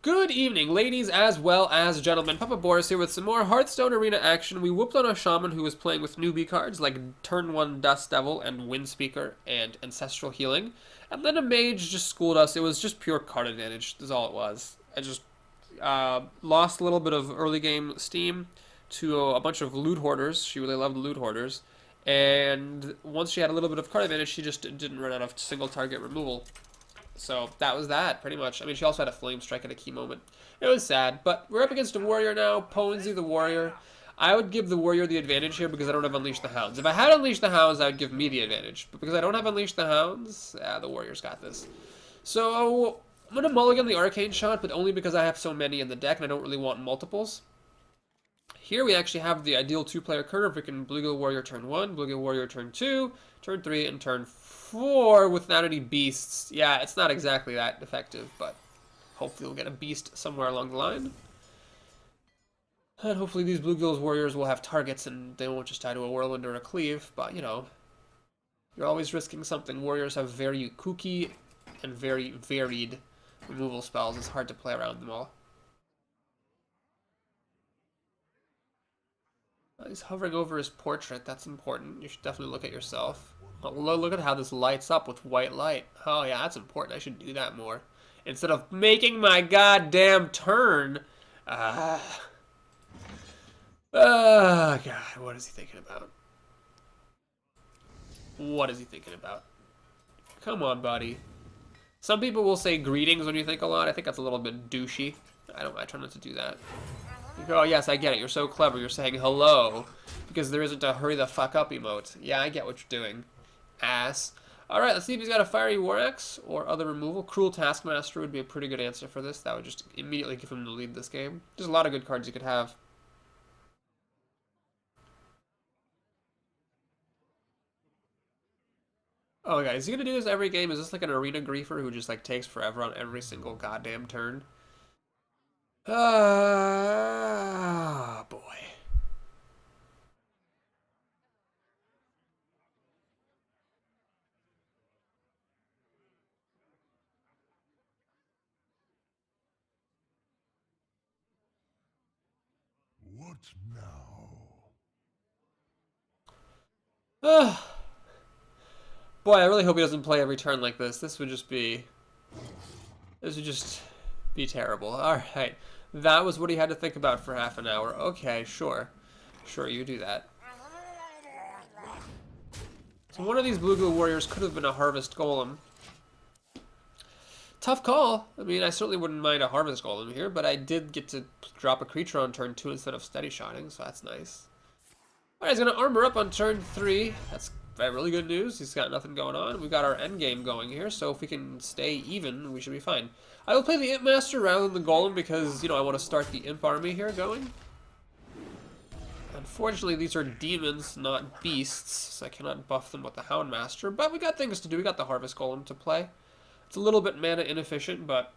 Good evening, ladies as well as gentlemen. Papa Boris here with some more Hearthstone Arena action. We whooped on a shaman who was playing with newbie cards like Turn 1 Dust Devil and Windspeaker and Ancestral Healing. And then a mage just schooled us. It was just pure card advantage, is all it was. I just lost a little bit of early game steam to a bunch of loot hoarders. She really loved loot hoarders. And once she had a little bit of card advantage, she just didn't run out of single target removal. So that was that, pretty much. I mean, she also had a flame strike at a key moment. It was sad, but we're up against a warrior now. Ponzi the warrior. I would give the warrior the advantage here because I don't have Unleash the Hounds. If I had Unleash the Hounds, I would give me the advantage. But because I don't have Unleash the Hounds, the warrior's got this. So I'm going to mulligan the Arcane Shot, but only because I have so many in the deck and I don't really want multiples. Here we actually have the ideal two-player curve. We can Bluegill Warrior turn 1, Bluegill Warrior turn 2, turn 3, and turn 4 without any beasts. Yeah, it's not exactly that effective, but hopefully we'll get a beast somewhere along the line. And hopefully these Bluegill's Warriors will have targets and they won't just die to a Whirlwind or a Cleave, but, you know, you're always risking something. Warriors have very kooky and very varied removal spells. It's hard to play around them all. He's hovering over his portrait. That's important. You should definitely look at yourself. Oh, look at how this lights up with white light. Oh, yeah, that's important. I should do that more. Instead of making my goddamn turn. God, what is he thinking about? What is he thinking about? Come on, buddy. Some people will say greetings when you think a lot. I think that's a little bit douchey. I try not to do that. You go, oh, yes, I get it. You're so clever. You're saying hello because there isn't a hurry the fuck up emote. Yeah, I get what you're doing. Ass. Alright, let's see if he's got a Fiery War Axe or other removal. Cruel Taskmaster would be a pretty good answer for this. That would just immediately give him the lead this game. There's a lot of good cards you could have. Oh my god, is he gonna do this every game? Is this like an arena griefer who just like takes forever on every single goddamn turn? Ah, boy. What now? Boy, I really hope he doesn't play every turn like this. This would just be terrible. Alright. That was what he had to think about for half an hour. Okay, sure. Sure, you do that. So one of these Bluegill Warriors could have been a Harvest Golem. Tough call. I mean, I certainly wouldn't mind a Harvest Golem here, but I did get to drop a creature on turn 2 instead of Steady Shotting, so that's nice. Alright, he's going to armor up on turn 3. That's really good news. He's got nothing going on. We've got our endgame going here, so if we can stay even, we should be fine. I will play the Imp Master rather than the Golem because, you know, I want to start the Imp army here going. Unfortunately, these are demons, not beasts, so I cannot buff them with the Hound Master, but we got things to do. We got the Harvest Golem to play. It's a little bit mana inefficient, but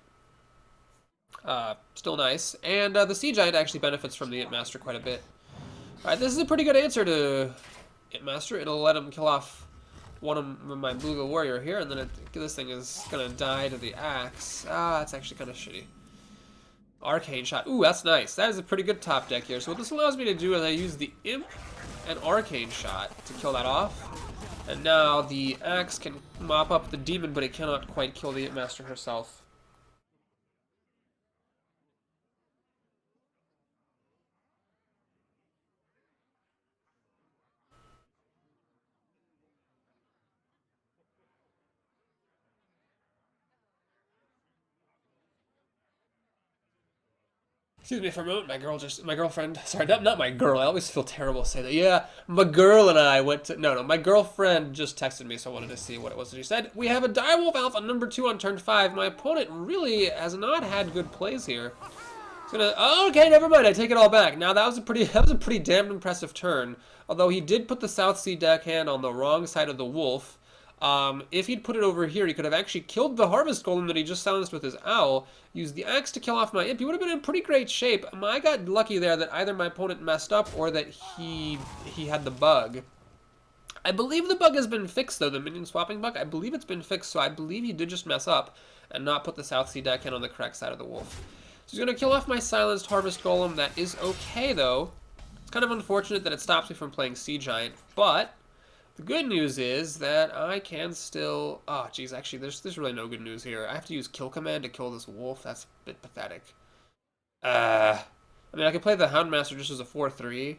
still nice. And the Sea Giant actually benefits from the Imp Master quite a bit. Alright, this is a pretty good answer to Imp Master. It'll let him kill off one of my Bluegill Warrior here, and then this thing is going to die to the axe. Ah, that's actually kind of shitty. Arcane Shot. Ooh, that's nice. That is a pretty good top deck here. So what this allows me to do is I use the Imp and Arcane Shot to kill that off. And now the axe can mop up the demon, but it cannot quite kill the Imp Master herself. Excuse me for a moment, my girlfriend, sorry, not my girl, I always feel terrible saying that. Yeah, my girl and I went to, no, my girlfriend just texted me, so I wanted to see what it was that she said. We have a Direwolf Alpha number 2 on turn 5. My opponent really has not had good plays here. Okay, never mind, I take it all back. Now, that was a pretty damn impressive turn, although he did put the South Sea deckhand on the wrong side of the wolf. If he'd put it over here, he could have actually killed the Harvest Golem that he just silenced with his owl, used the axe to kill off my imp. He would have been in pretty great shape. I got lucky there that either my opponent messed up or that he had the bug. I believe the bug has been fixed, though, the minion swapping bug. I believe it's been fixed, so I believe he did just mess up and not put the South Sea deckhand on the correct side of the wolf. he's going to kill off my Silenced Harvest Golem. That is okay, though. It's kind of unfortunate that it stops me from playing Sea Giant, but the good news is that I can still... Oh, geez, actually, there's really no good news here. I have to use Kill Command to kill this wolf. That's a bit pathetic. I mean, I can play the Houndmaster just as a 4-3,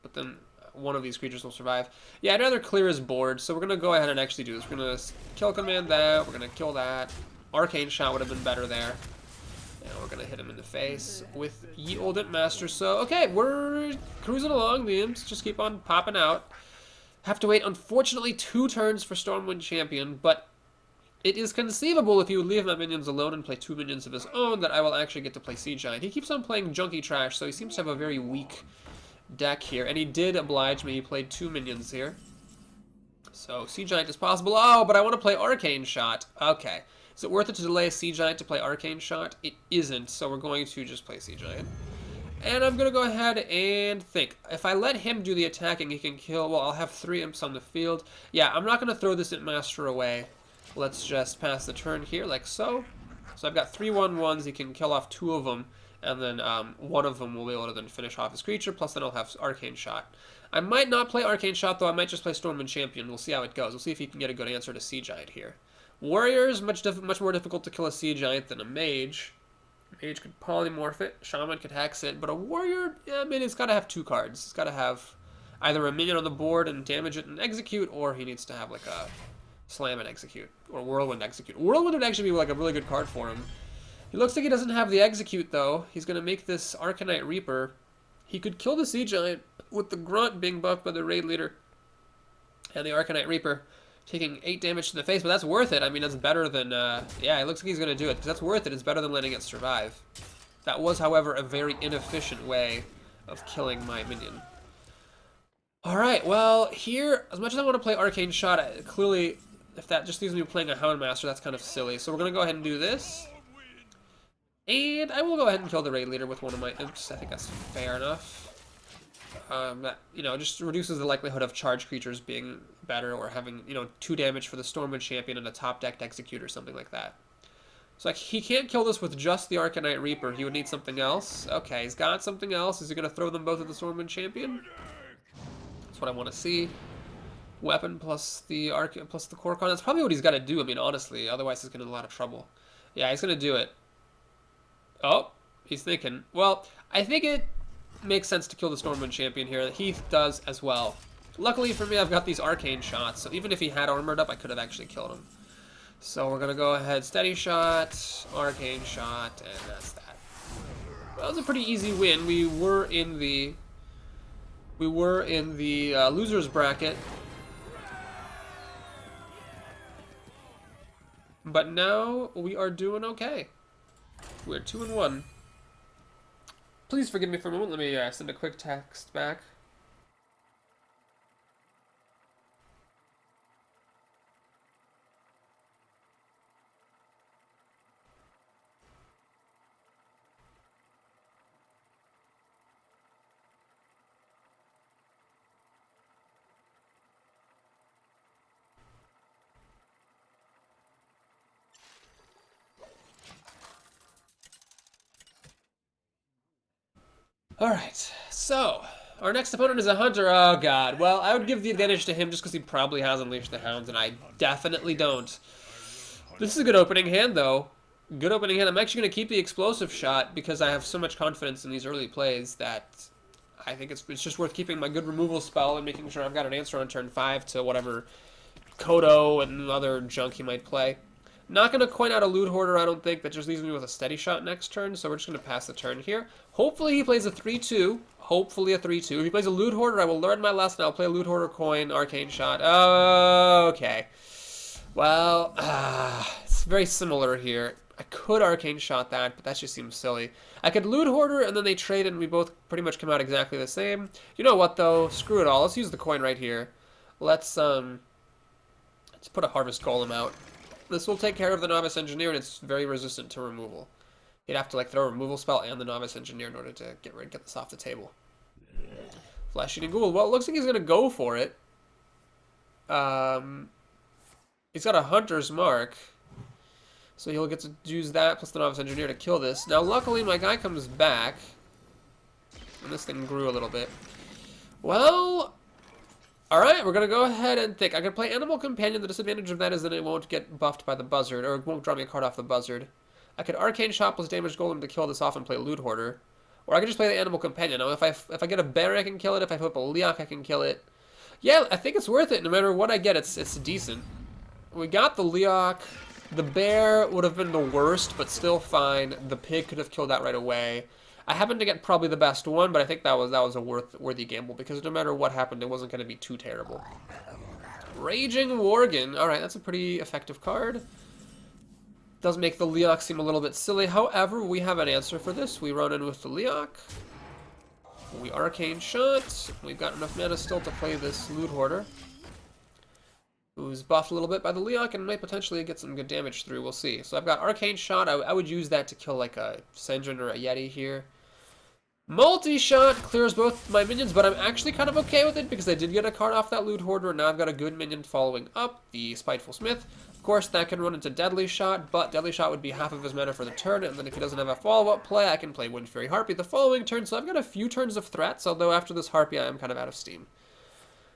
but then one of these creatures will survive. Yeah, I'd rather clear his board, so we're going to go ahead and actually do this. We're going to Kill Command that. We're going to kill that. Arcane Shot would have been better there. And we're going to hit him in the face with Ye Olde Master. So, okay, we're cruising along. The imps just keep on popping out. Have to wait, unfortunately, 2 turns for Stormwind Champion, but it is conceivable if you leave my minions alone and play 2 minions of his own that I will actually get to play Sea Giant. He keeps on playing Junkie Trash, so he seems to have a very weak deck here, and he did oblige me. He played 2 minions here. So, Sea Giant is possible. Oh, but I want to play Arcane Shot. Okay. Is it worth it to delay a Sea Giant to play Arcane Shot? It isn't, so we're going to just play Sea Giant. And I'm going to go ahead and think. If I let him do the attacking, he can kill... Well, I'll have 3 imps on the field. Yeah, I'm not going to throw this Imp Master away. Let's just pass the turn here, like so. So I've got 3 1/1s. He can kill off 2 of them, and then one of them will be able to then finish off his creature, plus then I'll have Arcane Shot. I might not play Arcane Shot, though. I might just play Stormwind Champion. We'll see how it goes. We'll see if he can get a good answer to Sea Giant here. Warrior is much more difficult to kill a Sea Giant than a Mage. Mage could polymorph it, Shaman could hex it, but a Warrior, yeah, I mean, it's got to have 2 cards. It's got to have either a minion on the board and damage it and execute, or he needs to have like a Slam and execute, or Whirlwind execute. Whirlwind would actually be like a really good card for him. He looks like he doesn't have the execute, though. He's going to make this Arcanite Reaper. He could kill the Sea Giant with the Grunt being buffed by the Raid Leader and the Arcanite Reaper taking 8 damage to the face, but that's worth it. I mean, that's better than, yeah, it looks like he's going to do it, because that's worth it. It's better than letting it survive. That was, however, a very inefficient way of killing my minion. Alright, well, here, as much as I want to play Arcane Shot, clearly, if that just leaves me playing a Houndmaster, that's kind of silly. So we're going to go ahead and do this. And I will go ahead and kill the Raid Leader with one of my imps. I think that's fair enough. That, you know, just reduces the likelihood of charge creatures being better or having, you know, 2 damage for the Stormwind Champion and a top-decked Execute or something like that. So like, he can't kill this with just the Arcanite Reaper. He would need something else. Okay, he's got something else. Is he going to throw them both at the Stormwind Champion? That's what I want to see. Weapon plus the Kor'kon. That's probably what he's got to do, I mean, honestly. Otherwise, he's going to have a lot of trouble. Yeah, he's going to do it. Oh, he's thinking. Well, I think it makes sense to kill the Stormwind Champion here. Heath does as well. Luckily for me, I've got these Arcane Shots, so even if he had armored up, I could have actually killed him. So we're going to go ahead, Steady Shot, Arcane Shot, and that's that. That was a pretty easy win. We were in the losers bracket. But now we are doing okay. We're 2-1. Please forgive me for a moment. Let me send a quick text back. Alright, so, our next opponent is a Hunter. Oh god, well, I would give the advantage to him just because he probably has Unleashed the Hounds, and I definitely don't. This is a good opening hand, though. Good opening hand. I'm actually going to keep the Explosive Shot because I have so much confidence in these early plays that I think it's just worth keeping my good removal spell and making sure I've got an answer on turn 5 to whatever Kodo and other junk he might play. Not going to coin out a Loot Hoarder, I don't think. That just leaves me with a Steady Shot next turn, so we're just going to pass the turn here. Hopefully he plays a 3-2. Hopefully a 3-2. If he plays a Loot Hoarder, I will learn my lesson. I'll play a Loot Hoarder coin, Arcane Shot. Oh, okay. Well, it's very similar here. I could Arcane Shot that, but that just seems silly. I could Loot Hoarder, and then they trade, and we both pretty much come out exactly the same. You know what, though? Screw it all. Let's use the coin right here. Let's put a Harvest Golem out. This will take care of the Novice Engineer, and it's very resistant to removal. You'd have to like throw a removal spell and the Novice Engineer in order to get this off the table. Flesh-Eating Ghoul. Well, it looks like he's going to go for it. He's got a Hunter's Mark. So he'll get to use that plus the Novice Engineer to kill this. Now, luckily, my guy comes back. And this thing grew a little bit. Well, alright, we're going to go ahead and think. I can play Animal Companion. The disadvantage of that is that it won't get buffed by the Buzzard, or it won't draw me a card off the Buzzard. I could Arcane Shot plus Damage Golem to kill this off and play Loot Hoarder. Or I could just play the Animal Companion. Now, if I get a Bear, I can kill it. If I put up a Leok, I can kill it. Yeah, I think it's worth it. No matter what I get, it's decent. We got the Leok. The Bear would have been the worst, but still fine. The Pig could have killed that right away. I happened to get probably the best one, but I think that was a worthy gamble, because no matter what happened, it wasn't going to be too terrible. Raging Worgen. Alright, that's a pretty effective card. Does make the Leok seem a little bit silly. However, we have an answer for this. We run in with the Leok. We Arcane Shot. We've got enough mana still to play this Loot Hoarder, who's buffed a little bit by the Leok and might potentially get some good damage through. We'll see. So I've got Arcane Shot. I would use that to kill like a Senjin or a Yeti here. Multi-Shot clears both my minions, but I'm actually kind of okay with it because I did get a card off that Loot Hoarder, and now I've got a good minion following up, the Spiteful Smith. Of course, that can run into Deadly Shot, but Deadly Shot would be half of his mana for the turn, and then if he doesn't have a follow-up play, I can play Wind Fury Harpy the following turn, so I've got a few turns of threats, although after this Harpy, I am kind of out of steam.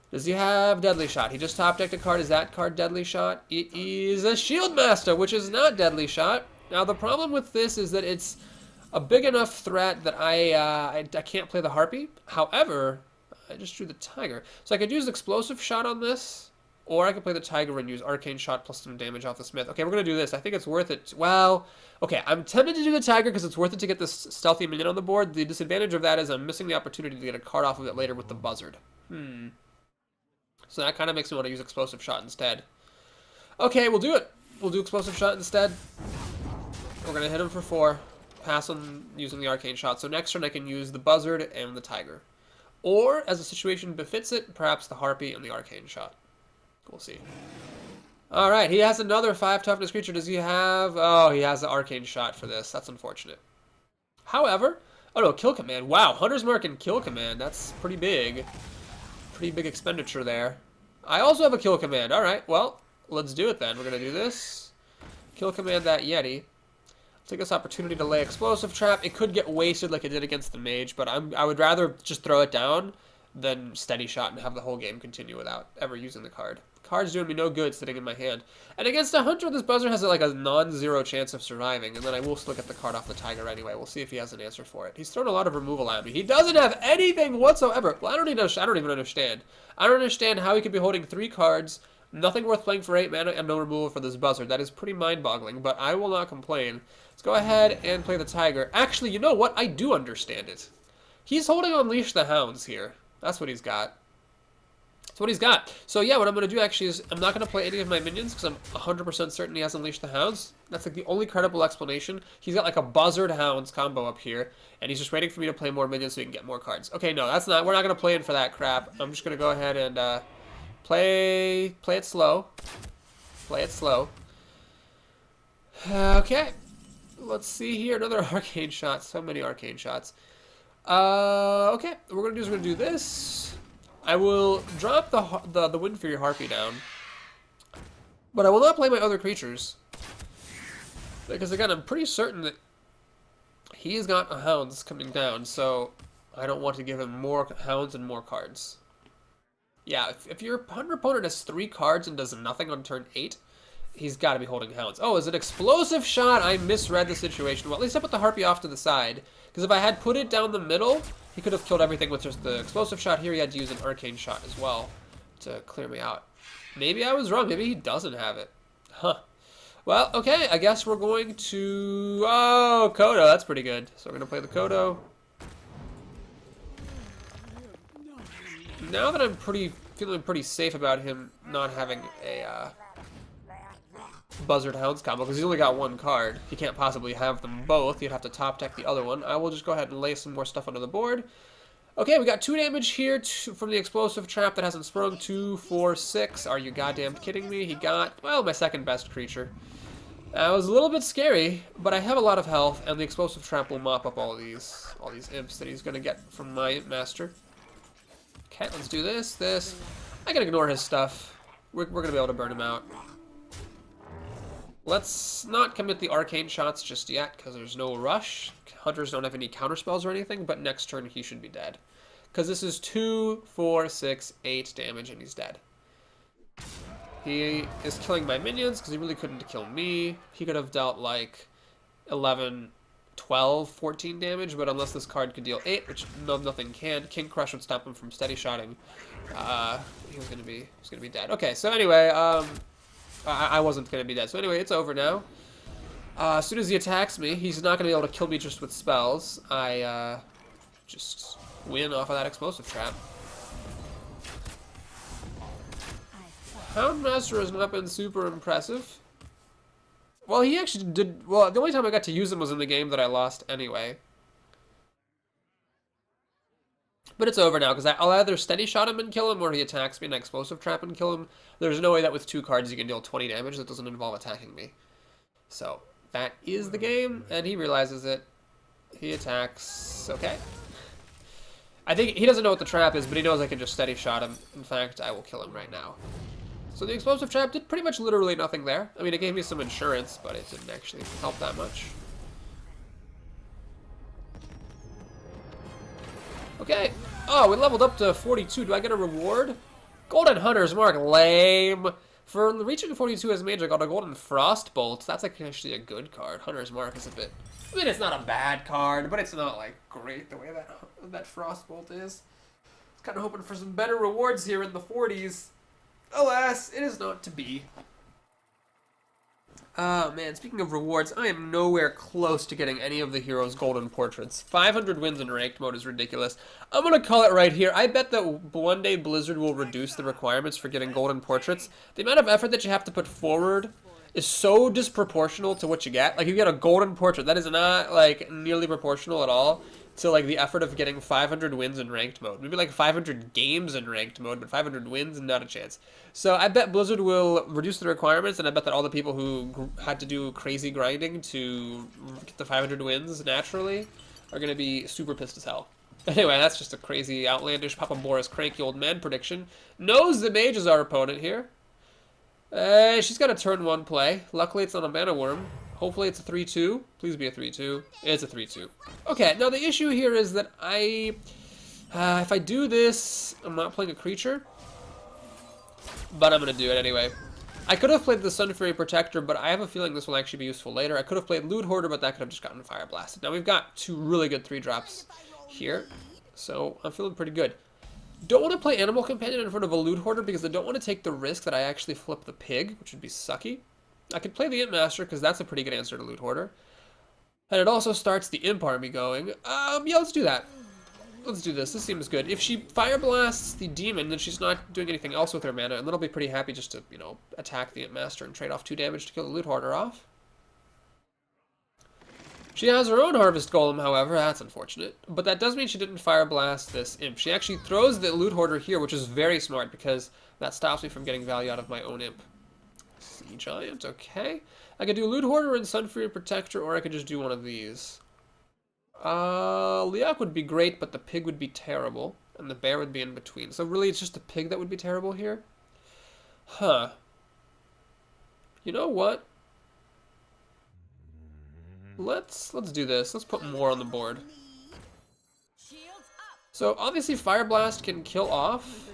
Does he have Deadly Shot? He just top-decked a card. Is that card Deadly Shot? It is a Shield Master, which is not Deadly Shot. Now, the problem with this is that it's a big enough threat that I can't play the Harpy. However, I just drew the Tiger. So I could use Explosive Shot on this, or I could play the Tiger and use Arcane Shot plus some damage off the Smith. Okay, we're going to do this. I think it's worth it. Well, okay, I'm tempted to do the Tiger because it's worth it to get this stealthy minion on the board. The disadvantage of that is I'm missing the opportunity to get a card off of it later with the Buzzard. So that kind of makes me want to use Explosive Shot instead. Okay, we'll do it. We'll do Explosive Shot instead. We're going to hit him for 4. Pass on using the Arcane Shot. So next turn I can use the Buzzard and the Tiger. Or, as the situation befits it, perhaps the Harpy and the Arcane Shot. We'll see. Alright, he has another 5 toughness creature. Does he have... Oh, he has the Arcane Shot for this. That's unfortunate. However... Oh no, Kill Command. Wow, Hunter's Mark and Kill Command. That's pretty big. Pretty big expenditure there. I also have a Kill Command. Alright, well, let's do it then. We're going to do this. Kill Command that Yeti. Take this opportunity to lay Explosive Trap. It could get wasted like it did against the Mage, but I would rather just throw it down than Steady Shot and have the whole game continue without ever using the card. The card's doing me no good sitting in my hand. And against a Hunter, this Buzzard has like a non-zero chance of surviving, and then I will still get the card off the Tiger anyway. We'll see if he has an answer for it. He's thrown a lot of removal at me. He doesn't have anything whatsoever. Well, I don't even understand. I don't understand how he could be holding 3 cards, nothing worth playing for 8 mana, and no removal for this Buzzard. That is pretty mind-boggling, but I will not complain. Let's go ahead and play the Tiger. Actually, you know what? I do understand it. He's holding Unleash the Hounds here. That's what he's got. That's what he's got. So yeah, what I'm going to do actually is I'm not going to play any of my minions because I'm 100% certain he has Unleashed the Hounds. That's like the only credible explanation. He's got like a Buzzard Hounds combo up here, and he's just waiting for me to play more minions so he can get more cards. Okay, no, that's not. We're not going to play in for that crap. I'm just going to go ahead and play it slow. Play it slow. Okay. Let's see here. Another Arcane Shot. So many Arcane Shots. Okay. What we're going to do is we're going to do this. I will drop the Wind Fury Harpy down. But I will not play my other creatures. Because again, I'm pretty certain that he's got a Hounds coming down. So I don't want to give him more Hounds and more cards. Yeah, if your Hunter opponent has 3 cards and does nothing on turn 8, he's got to be holding Hounds. Oh, is it Explosive Shot? I misread the situation. Well, at least I put the Harpy off to the side. Because if I had put it down the middle, he could have killed everything with just the Explosive Shot. Here he had to use an Arcane Shot as well to clear me out. Maybe I was wrong. Maybe he doesn't have it. Huh. Well, okay. I guess we're going to... Oh, Kodo. That's pretty good. So we're going to play the Kodo. Now that I'm feeling pretty safe about him not having a Buzzard Hounds combo, because he's only got 1 card. He can't possibly have them both. You'd have to top deck the other one. I will just go ahead and lay some more stuff onto the board. Okay, we got 2 damage here from the Explosive Trap that hasn't sprung. 2, 4, 6. Are you goddamn kidding me? He got, well, my second best creature. It was a little bit scary, but I have a lot of health, and the Explosive Trap will mop up all these imps that he's going to get from my master. Okay, let's do this. I can ignore his stuff. We're going to be able to burn him out. Let's not commit the arcane shots just yet, because there's no rush. Hunters don't have any counter spells or anything, but next turn he should be dead. Because this is 2, 4, 6, 8 damage, and he's dead. He is killing my minions, because he really couldn't kill me. He could have dealt, like, 11, 12, 14 damage, but unless this card could deal 8, which nothing can, King Crush would stop him from steady shotting. He was gonna be dead. Okay, so anyway, I wasn't gonna be dead. So anyway, it's over now. As soon as he attacks me, he's not gonna be able to kill me just with spells. I just win off of that explosive trap. Houndmaster has not been super impressive. Well, he actually did. Well, the only time I got to use him was in the game that I lost anyway. But it's over now, because I'll either steady shot him and kill him, or he attacks me and I explosive trap and kill him. There's no way that with 2 cards you can deal 20 damage that doesn't involve attacking me. So, that is the game, and he realizes it. He attacks. Okay. I think he doesn't know what the trap is, but he knows I can just steady shot him. In fact, I will kill him right now. So the explosive trap did pretty much literally nothing there. I mean, it gave me some insurance, but it didn't actually help that much. Okay. Oh, we leveled up to 42. Do I get a reward? Golden Hunter's Mark. Lame. For reaching 42 as mage, I got a Golden Frostbolt. That's actually a good card. Hunter's Mark is a bit... I mean, it's not a bad card, but it's not, like, great the way that Frostbolt is. I was kind of hoping for some better rewards here in the 40s. Alas, it is not to be. Oh man, speaking of rewards, I am nowhere close to getting any of the heroes' golden portraits. 500 wins in ranked mode is ridiculous. I'm gonna call it right here. I bet that one day Blizzard will reduce the requirements for getting golden portraits. The amount of effort that you have to put forward is so disproportional to what you get. Like, you get a golden portrait. That is not, like, nearly proportional at all to, like, the effort of getting 500 wins in ranked mode. Maybe, like, 500 games in ranked mode, but 500 wins, not a chance. So I bet Blizzard will reduce the requirements, and I bet that all the people who had to do crazy grinding to get the 500 wins naturally are going to be super pissed as hell. Anyway, that's just a crazy, outlandish Papa Boris cranky old man prediction. Knows the mage is our opponent here. She's got a turn 1 play. Luckily, it's on a mana worm. Hopefully, it's a 3-2. Please be a 3-2. It's a 3-2. Okay, now the issue here is that if I do this, I'm not playing a creature, but I'm going to do it anyway. I could have played the Sun Fury Protector, but I have a feeling this will actually be useful later. I could have played Loot Hoarder, but that could have just gotten Fire Blasted. Now, we've got 2 really good 3-drops here, so I'm feeling pretty good. Don't want to play Animal Companion in front of a Loot Hoarder because I don't want to take the risk that I actually flip the pig, which would be sucky. I could play the Imp Master because that's a pretty good answer to Loot Hoarder. And it also starts the Imp army going. Yeah, let's do that. Let's do this. This seems good. If she Fire Blasts the Demon, then she's not doing anything else with her mana, and then I'll be pretty happy just to, you know, attack the Imp Master and trade off 2 damage to kill the Loot Hoarder off. She has her own Harvest Golem, however. That's unfortunate. But that does mean she didn't Fire Blast this Imp. She actually throws the Loot Hoarder here, which is very smart because that stops me from getting value out of my own Imp. Sea Giant, okay. I could do Loot Hoarder and Sun Fury Protector, or I could just do one of these. Leok would be great, but the pig would be terrible, and the bear would be in between. So really, it's just the pig that would be terrible here? Huh. You know what? Let's do this. Let's put more on the board. So obviously Fire Blast can kill off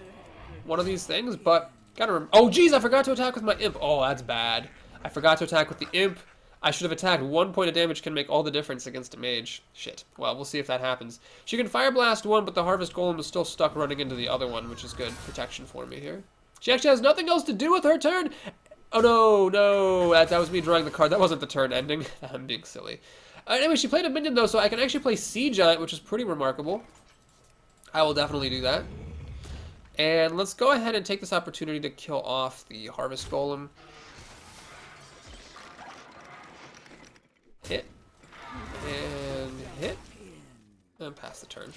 one of these things, but gotta remember. Oh geez, I forgot to attack with my Imp. Oh, that's bad. I forgot to attack with the Imp. I should have attacked. 1 point of damage can make all the difference against a mage. Shit. Well, we'll see if that happens. She can Fire Blast one, but the Harvest Golem is still stuck running into the other one, which is good protection for me here. She actually has nothing else to do with her turn. Oh no, no, that was me drawing the card. That wasn't the turn ending. I'm being silly. Anyway, she played a minion though, so I can actually play Sea Giant, which is pretty remarkable. I will definitely do that. And let's go ahead and take this opportunity to kill off the Harvest Golem. Hit. And hit. And pass the turn.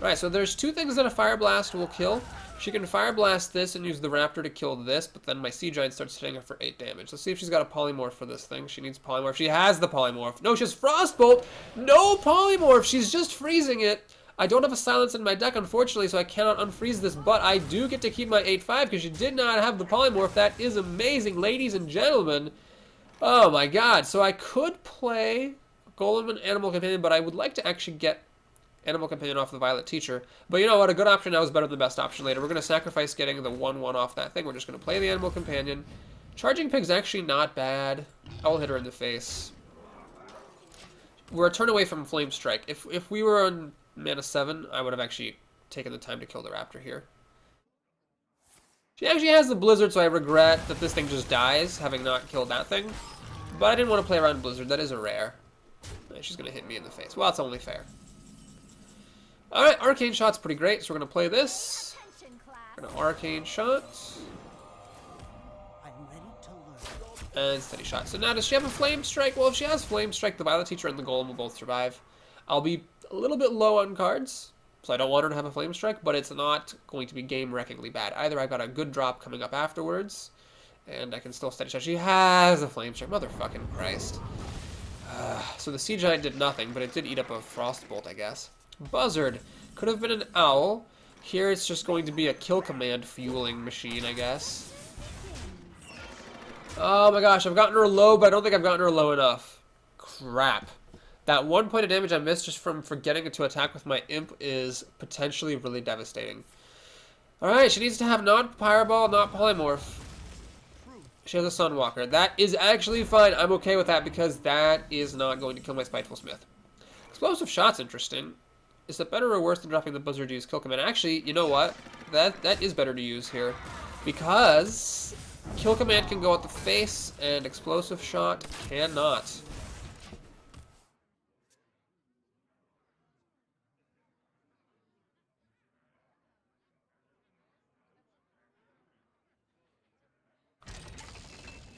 Alright, so there's 2 things that a Fire Blast will kill. She can Fire Blast this and use the Raptor to kill this, but then my Sea Giant starts hitting her for 8 damage. Let's see if she's got a Polymorph for this thing. She needs Polymorph. She has the Polymorph. No, she has Frostbolt! No Polymorph! She's just freezing it! I don't have a Silence in my deck, unfortunately, so I cannot unfreeze this, but I do get to keep my 8-5 because she did not have the Polymorph. That is amazing, ladies and gentlemen. Oh my god, so I could play Golem and Animal Companion, but I would like to actually get Animal Companion off the Violet Teacher. But you know what, a good option now is better than the best option later. We're going to sacrifice getting the 1-1 off that thing. We're just going to play the Animal Companion. Charging Pig's actually not bad. I will hit her in the face. We're a turn away from Flame Strike. If we were on mana 7, I would have actually taken the time to kill the Raptor here. She actually has the Blizzard, so I regret that this thing just dies, having not killed that thing. But I didn't want to play around Blizzard. That is a rare. She's going to hit me in the face. Well, that's only fair. Alright, Arcane Shot's pretty great, so we're going to play this. We're going to Arcane Shot. And Steady Shot. So now, does she have a Flame Strike? Well, if she has Flame Strike, the Violet Teacher and the Golem will both survive. I'll be a little bit low on cards, so I don't want her to have a Flame Strike, but it's not going to be game-wreckingly bad. Either I've got a good drop coming up afterwards, and I can still Steady Shot. She has a Flame Strike. Motherfucking Christ. So the Sea Giant did nothing, but it did eat up a Frostbolt, I guess. Buzzard. Could have been an Owl. Here it's just going to be a kill command fueling machine, I guess. Oh my gosh, I've gotten her low, but I don't think I've gotten her low enough. Crap. That 1 point of damage I missed just from forgetting to attack with my Imp is potentially really devastating. Alright, she needs to have not Fireball, not Polymorph. She has a Sunwalker. That is actually fine. I'm okay with that because that is not going to kill my Spiteful Smith. Explosive Shot's interesting. Is it better or worse than dropping the Buzzard to use Kill Command? Actually, you know what? That is better to use here. Because Kill Command can go at the face and Explosive Shot cannot.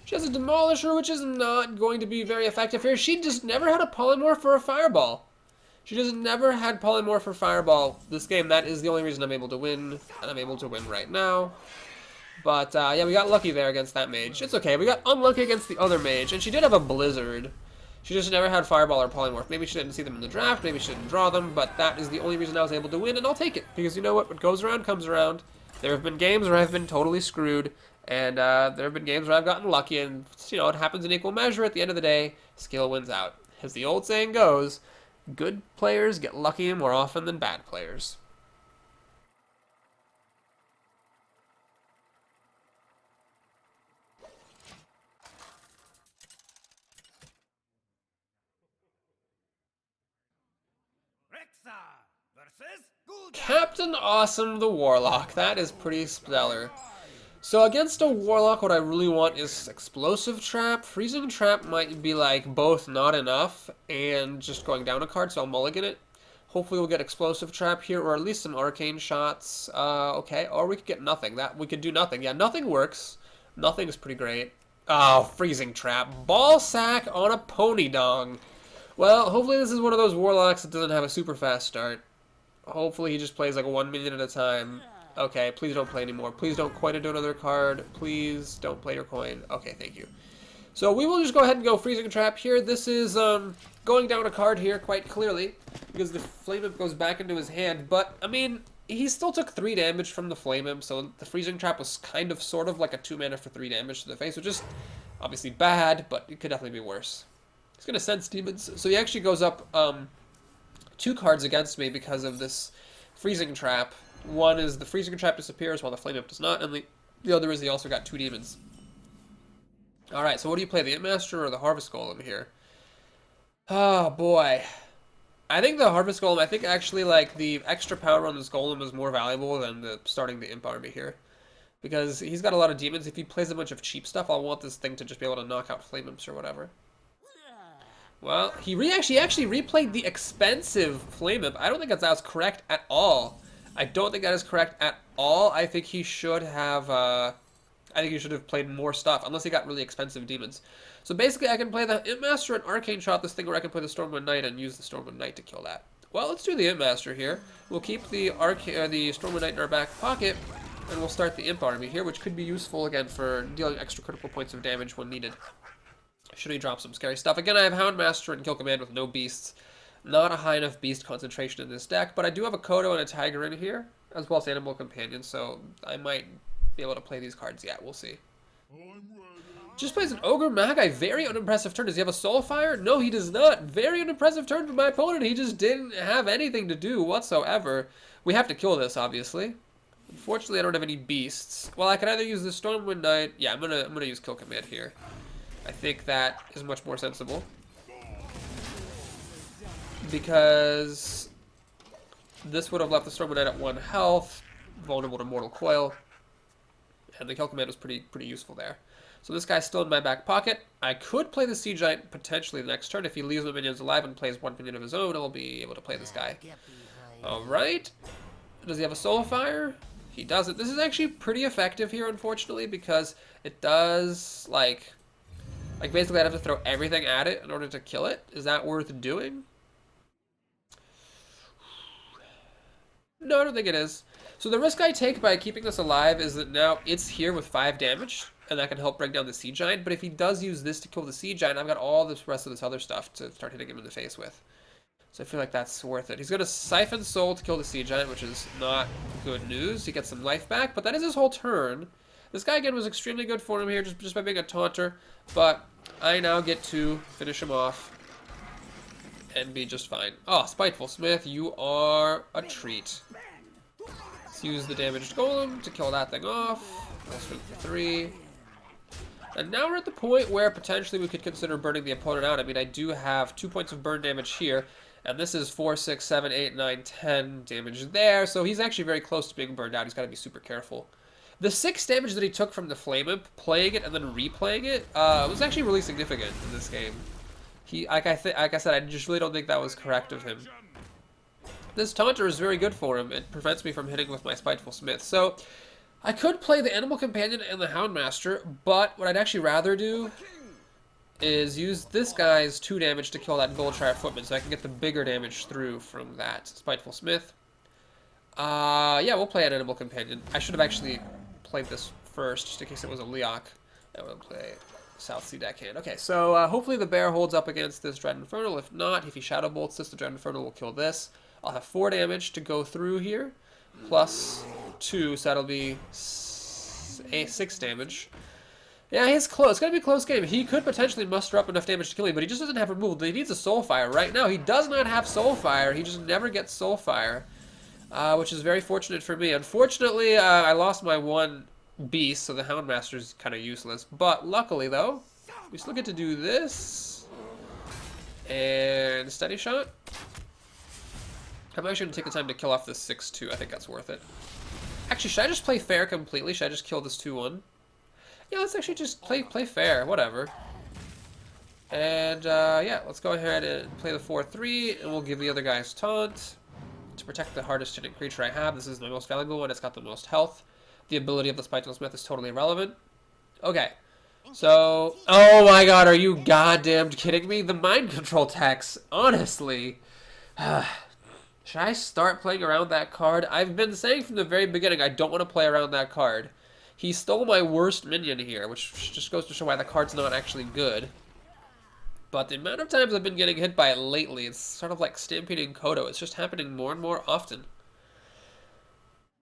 She has a Demolisher, which is not going to be very effective here. She just never had a Polymorph or a Fireball. She just never had Polymorph or Fireball this game. That is the only reason I'm able to win, and I'm able to win right now. But, yeah, we got lucky there against that mage. It's okay. We got unlucky against the other mage, and she did have a Blizzard. She just never had Fireball or Polymorph. Maybe she didn't see them in the draft, maybe she didn't draw them, but that is the only reason I was able to win, and I'll take it. Because you know what? What goes around comes around. There have been games where I've been totally screwed, and there have been games where I've gotten lucky, and, you know, it happens in equal measure. At the end of the day, skill wins out. As the old saying goes, good players get lucky more often than bad players. Captain Awesome the Warlock. That is pretty stellar. So against a Warlock, what I really want is Explosive Trap. Freezing Trap might be like both not enough and just going down a card, so I'll mulligan it. Hopefully we'll get Explosive Trap here, or at least some Arcane Shots. Okay, or we could get nothing. We could do nothing. Yeah, nothing works. Nothing is pretty great. Oh, Freezing Trap. Ball Sack on a Pony Dong. Well, hopefully this is one of those Warlocks that doesn't have a super fast start. Hopefully he just plays like 1 minute at a time. Okay, please don't play anymore. Please don't coin into another card. Please don't play your coin. Okay, thank you. So we will just go ahead and go Freezing Trap here. This is going down a card here quite clearly because the Flame Imp goes back into his hand. But, I mean, he still took 3 damage from the Flame Imp, so the Freezing Trap was kind of sort of like a 2 mana for 3 damage to the face, which is obviously bad, but it could definitely be worse. He's going to Sense Demons, so he actually goes up 2 cards against me because of this Freezing Trap. One is the Freezing Trap disappears while the Flame Imp does not, and the other is he also got 2 demons. Alright, so what do you play, the Imp Master or the Harvest Golem here? Oh boy. I think the Harvest Golem, I think actually like the extra power on this Golem is more valuable than starting the Imp army here. Because he's got a lot of demons. If he plays a bunch of cheap stuff, I'll want this thing to just be able to knock out Flame Imps or whatever. Well, he actually replayed the expensive Flame Imp. I don't think that's correct at all. I don't think that is correct at all. I think he should have, played more stuff, unless he got really expensive demons. So basically, I can play the Imp Master and Arcane Shot this thing, where I can play the Stormwind Knight and use the Stormwind Knight to kill that. Well, let's do the Imp Master here. We'll keep the Stormwind Knight in our back pocket, and we'll start the Imp army here, which could be useful, again, for dealing extra critical points of damage when needed. Should he drop some scary stuff? Again, I have Houndmaster and Kill Command with no beasts. Not a high enough beast concentration in this deck, but I do have a Kodo and a Tiger in here, as well as Animal Companion, so I might be able to play these cards yet. We'll see. Just plays an Ogre Magi. Very unimpressive turn. Does he have a Soulfire? No, he does not. Very unimpressive turn from my opponent. He just didn't have anything to do whatsoever. We have to kill this, obviously. Unfortunately, I don't have any beasts. Well, I can either use the Stormwind Knight. Yeah, I'm gonna use Kill Command here. I think that is much more sensible. Because this would have left the Stormwind Knight at 1 health, vulnerable to Mortal Coil. And the Kill Command was pretty useful there. So this guy's still in my back pocket. I could play the Sea Giant potentially the next turn. If he leaves the minions alive and plays 1 minion of his own, I'll be able to play this guy. Alright. Does he have a Soulfire? He doesn't. This is actually pretty effective here, unfortunately, because it does, like basically I'd have to throw everything at it in order to kill it. Is that worth doing? No, I don't think it is. So the risk I take by keeping this alive is that now it's here with 5 damage, and that can help bring down the Sea Giant. But if he does use this to kill the Sea Giant, I've got all the rest of this other stuff to start hitting him in the face with. So I feel like that's worth it. He's going to Siphon Soul to kill the Sea Giant, which is not good news. He gets some life back, but that is his whole turn. This guy, again, was extremely good for him here just by being a taunter, but I now get to finish him off and be just fine. Oh, Spiteful Smith, you are a treat. Let's use the damaged golem to kill that thing off. Let's swing for 3. And now we're at the point where potentially we could consider burning the opponent out. I mean, I do have 2 points of burn damage here, and this is 4, 6, 7, 8, 9, 10 damage there, so he's actually very close to being burned out. He's got to be super careful. The 6 damage that he took from the Flame Imp, playing it and then replaying it, was actually really significant in this game. Like I said, I just really don't think that was correct of him. This Taunter is very good for him. It prevents me from hitting with my Spiteful Smith. So I could play the Animal Companion and the Houndmaster, but what I'd actually rather do is use this guy's 2 damage to kill that Goldshire Footman, so I can get the bigger damage through from that Spiteful Smith. Yeah, we'll play an Animal Companion. I should have actually played this first, just in case it was a Leok. I will play South Sea Deckhand. Okay, so hopefully the bear holds up against this Dread Infernal. If not, if he Shadow Bolts this, the Dread Infernal will kill this. I'll have 4 damage to go through here, plus 2, so that'll be 6 damage. Yeah, he's close. It's going to be a close game. He could potentially muster up enough damage to kill you, but he just doesn't have removal. He needs a Soulfire right now. He does not have Soulfire. He just never gets Soulfire, which is very fortunate for me. Unfortunately, I lost my 1 beast, so the Houndmaster is kind of useless. But luckily, though, we still get to do this. And Steady Shot. I'm actually going to take the time to kill off this 6-2. I think that's worth it. Actually, should I just play fair completely? Should I just kill this 2-1? Yeah, let's actually just play fair. Whatever. And, yeah, let's go ahead and play the 4-3, and we'll give the other guys taunt to protect the hardest hitting creature I have. This is my most valuable one. It's got the most health. The ability of the Spiteful Smith is totally irrelevant. Okay. So, oh my god, are you goddamn kidding me? The mind control text, honestly. Should I start playing around that card? I've been saying from the very beginning I don't want to play around that card. He stole my worst minion here, which just goes to show why the card's not actually good. But the amount of times I've been getting hit by it lately, it's sort of like stampeding Kodo. It's just happening more and more often.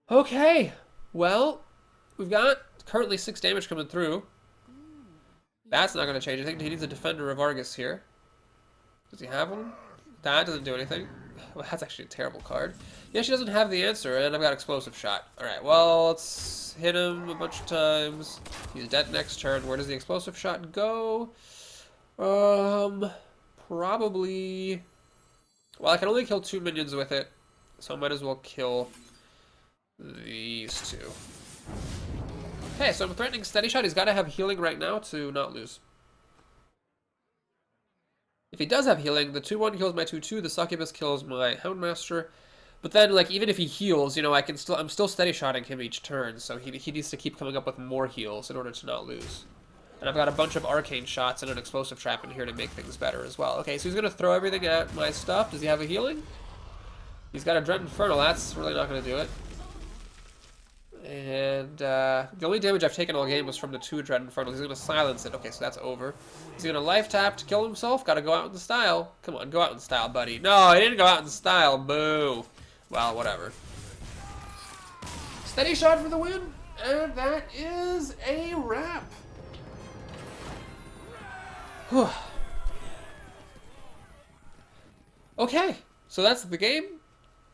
Okay, well, we've got currently 6 damage coming through. That's not going to change anything. He needs a Defender of Argus here. Does he have one? That doesn't do anything. Well, that's actually a terrible card. Yeah, she doesn't have the answer, and I've got Explosive Shot. Alright, well, let's hit him a bunch of times. He's dead next turn. Where does the Explosive Shot go? Probably... Well, I can only kill 2 minions with it, so I might as well kill these 2. Okay, so I'm threatening Steady Shot. He's got to have healing right now to not lose. If he does have healing, the 2-1 kills my 2-2, the Succubus kills my Houndmaster. But then, like, even if he heals, you know, I'm still Steady Shotting him each turn, so he needs to keep coming up with more heals in order to not lose. And I've got a bunch of Arcane Shots and an Explosive Trap in here to make things better as well. Okay, so he's going to throw everything at my stuff. Does he have a healing? He's got a Dread Infernal. That's really not going to do it. And the only damage I've taken all game was from the 2 Dread Infernals. He's going to silence it. Okay, so that's over. He's going to life tap to kill himself. Got to go out in style. Come on, go out in style, buddy. No, he didn't go out in style. Boo. Well, whatever. Steady Shot for the win. And that is a wrap. Whew. Okay, so that's the game.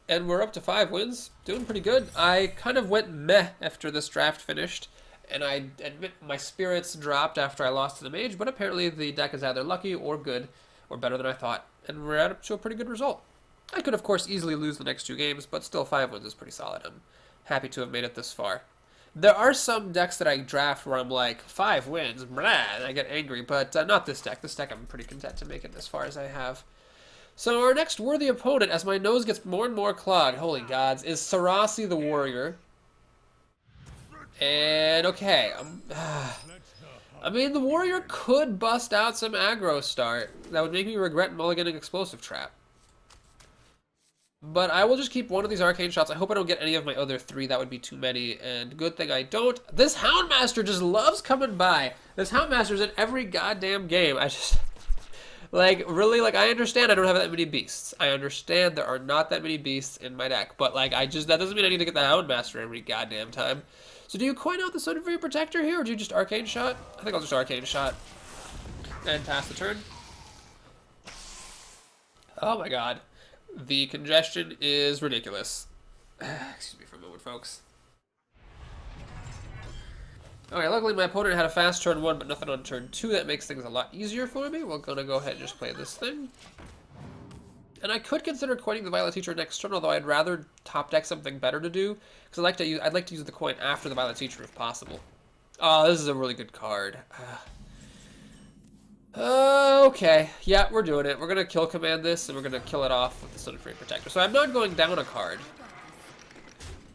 And we're up to 5 wins. Doing pretty good. I kind of went meh after this draft finished. And I admit my spirits dropped after I lost to the mage. But apparently the deck is either lucky or good. Or better than I thought. And we're up to a pretty good result. I could, of course, easily lose the next 2 games. But still, 5 wins is pretty solid. I'm happy to have made it this far. There are some decks that I draft where I'm like, 5 wins, blah, and I get angry. But not this deck. This deck I'm pretty content to make it as far as I have. So our next worthy opponent, as my nose gets more and more clogged, holy gods, is Sarasi the Warrior. And, okay, I mean, the Warrior could bust out some aggro start. That would make me regret mulliganing Explosive Trap. But I will just keep one of these Arcane Shots. I hope I don't get any of my other 3. That would be too many, and good thing I don't. This Houndmaster just loves coming by. This Houndmaster's in every goddamn game. I just... Like, really, like, I understand I don't have that many beasts. I understand there are not that many beasts in my deck. But, like, that doesn't mean I need to get the Houndmaster every goddamn time. So do you coin out the Sunfury Protector here, or do you just Arcane Shot? I think I'll just Arcane Shot. And pass the turn. Oh my god. The congestion is ridiculous. Excuse me for a moment, folks. Okay, luckily my opponent had a fast turn 1, but nothing on turn 2. That makes things a lot easier for me. We're gonna go ahead and just play this thing. And I could consider coining the Violet Teacher next turn, although I'd rather top deck something better to do, because I'd like to use the coin after the Violet Teacher if possible. Oh, this is a really good card. Okay, yeah, we're doing it. We're gonna kill command this, and we're gonna kill it off with the Sunfury Protector. So I'm not going down a card.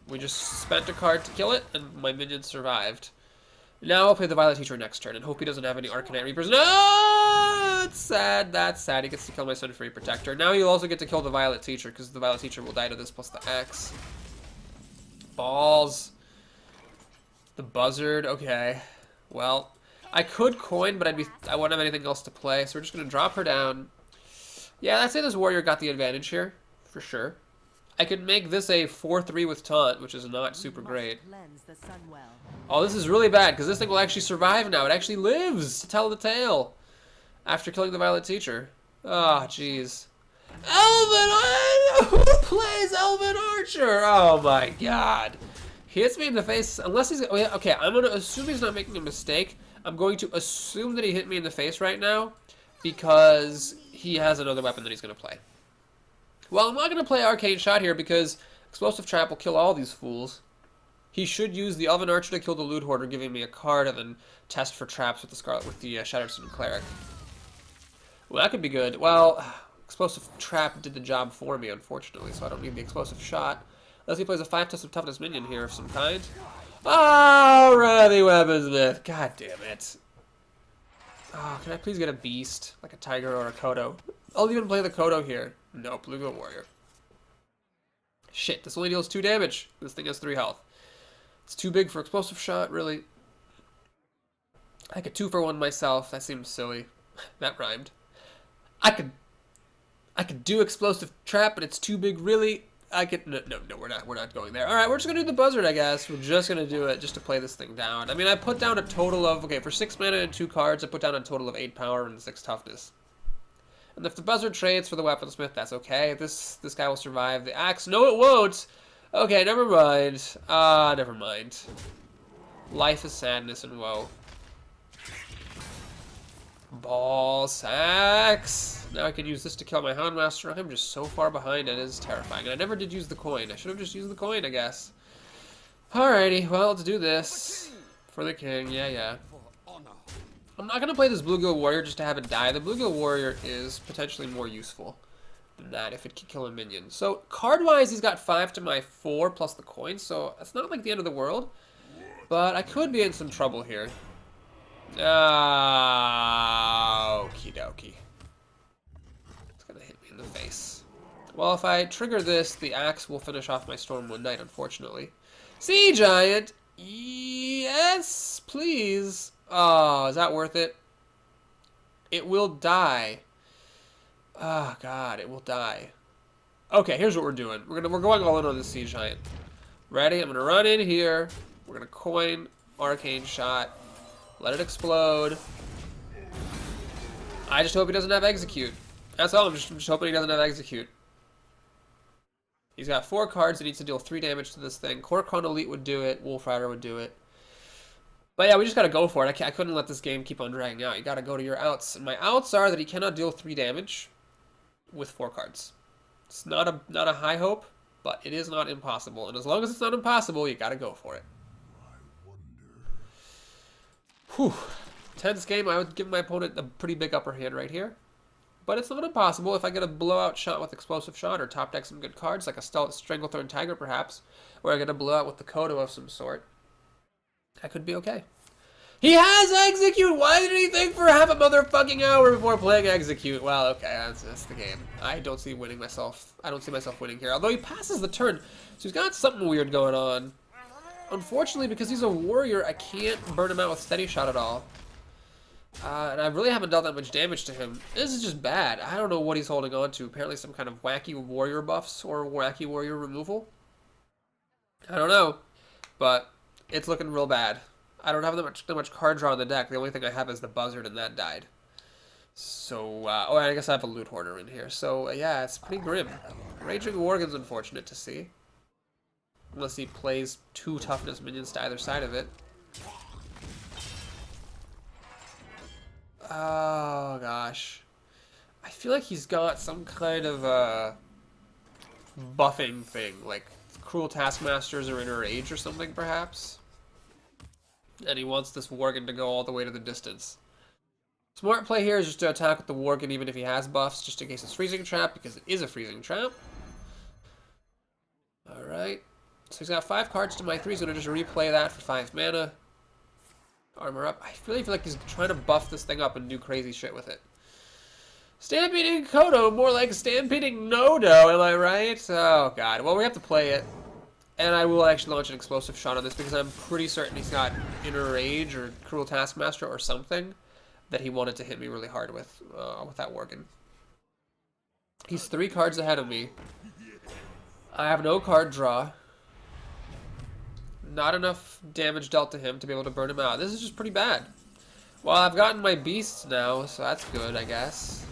We just spent a card to kill it, and my minion survived. Now I'll play the Violet Teacher next turn and hope he doesn't have any Arcanite Reapers. No! It's sad. That's sad. He gets to kill my Sunfury Protector. Now he'll also get to kill the Violet Teacher because the Violet Teacher will die to this plus the X. Balls. The Buzzard. Okay. Well, I could coin, but I wouldn't have anything else to play, so we're just going to drop her down. Yeah, I'd say this Warrior got the advantage here, for sure. I could make this a 4-3 with Taunt, which is not super great. Oh, this is really bad, because this thing will actually survive now. It actually lives to tell the tale after killing the Violet Teacher. Oh, jeez. Elven! Who plays Elven Archer? Oh, my God. He hits me in the face, unless he's... Oh, yeah, okay, I'm going to assume he's not making a mistake. I'm going to assume that he hit me in the face right now, because he has another weapon that he's going to play. Well, I'm not going to play Arcane Shot here because Explosive Trap will kill all these fools. He should use the Elven Archer to kill the Loot Hoarder, giving me a card, and then test for traps with the Shattered Stone Cleric. Well, that could be good. Well, Explosive Trap did the job for me, unfortunately, so I don't need the Explosive Shot. Unless he plays a 5 test of Toughness minion here of some kind. Alrighty, Weaponsmith. God damn it. Oh, can I please get a beast? Like a tiger or a Kodo? I'll even play the Kodo here. No, Bluegill Warrior. Shit, this only deals 2 damage. This thing has 3 health. It's too big for Explosive Shot, really. I could 2-for-1 myself. That seems silly. That rhymed. I could do Explosive Trap, but it's too big, really. I could no, we're not going there. All right, we're just gonna do the Buzzard, I guess. We're just gonna do it just to play this thing down. I mean, I put down a total of for 6 mana and 2 cards. I put down a total of 8 power and 6 toughness. And if the Buzzard trades for the Weaponsmith, that's okay. This guy will survive. The Axe, no, it won't. Okay, never mind. Never mind. Life is sadness and woe. Ball sacks. Now I can use this to kill my Houndmaster. I'm just so far behind, it is terrifying. And I never did use the coin. I should have just used the coin, I guess. Alrighty, well, let's do this. For the king, yeah. I'm not going to play this Bluegill Warrior just to have it die. The Bluegill Warrior is potentially more useful than that if it can kill a minion. So, card-wise, he's got 5 to my 4 plus the coin, so it's not like the end of the world. But I could be in some trouble here. Okie dokie. It's gonna hit me in the face. Well, if I trigger this, the Axe will finish off my Stormwind Knight, unfortunately. Sea Giant! Yes, please. Oh, is that worth it? It will die. Oh, God, it will die. Okay, here's what we're doing. We're going all in on this Sea Giant. Ready? I'm gonna run in here. We're gonna coin Arcane Shot. Let it explode. I just hope he doesn't have execute. That's all. I'm just hoping he doesn't have execute. He's got 4 cards. He needs to deal 3 damage to this thing. Kor'kron Elite would do it. Wolf Rider would do it. But yeah, we just gotta go for it. I couldn't let this game keep on dragging out. You gotta go to your outs. And my outs are that he cannot deal 3 damage with 4 cards. It's not a high hope, but it is not impossible. And as long as it's not impossible, you gotta go for it. Whew. Tense game. I would give my opponent a pretty big upper hand right here. But it's not impossible if I get a blowout shot with Explosive Shot or top deck some good cards, like a Stranglethorn Tiger perhaps, or I get a blowout with the Kodo of some sort. That could be okay. He has Execute! Why did he think for half a motherfucking hour before playing Execute? Well, okay, that's the game. I don't see winning myself. I don't see myself winning here. Although he passes the turn, so he's got something weird going on. Unfortunately, because he's a warrior, I can't burn him out with Steady Shot at all. And I really haven't dealt that much damage to him. This is just bad. I don't know what he's holding on to. Apparently some kind of wacky warrior buffs or wacky warrior removal. I don't know. But it's looking real bad. I don't have that much card draw on the deck. The only thing I have is the Buzzard, and that died. So, oh, I guess I have a Loot Hoarder in here. So, yeah, it's pretty grim. Raging Worgen's unfortunate to see. Unless he plays 2 toughness minions to either side of it. Oh, gosh. I feel like he's got some kind of, buffing thing. Like, Cruel Taskmasters or Inner Rage or something, perhaps? And he wants this Worgen to go all the way to the distance. Smart play here is just to attack with the Worgen even if he has buffs, just in case it's Freezing Trap, because it is a Freezing Trap. Alright. So he's got 5 cards to my 3, so I'm going to just replay that for 5 mana. Armor up. I really feel like he's trying to buff this thing up and do crazy shit with it. Stampeding Kodo, more like Stampeding Nodo, am I right? Oh god. Well, we have to play it. And I will actually launch an Explosive Shot on this because I'm pretty certain he's got Inner Rage or Cruel Taskmaster or something that he wanted to hit me really hard with that Worgen. He's 3 cards ahead of me. I have no card draw. Not enough damage dealt to him to be able to burn him out. This is just pretty bad. Well, I've gotten my beasts now, so that's good, I guess.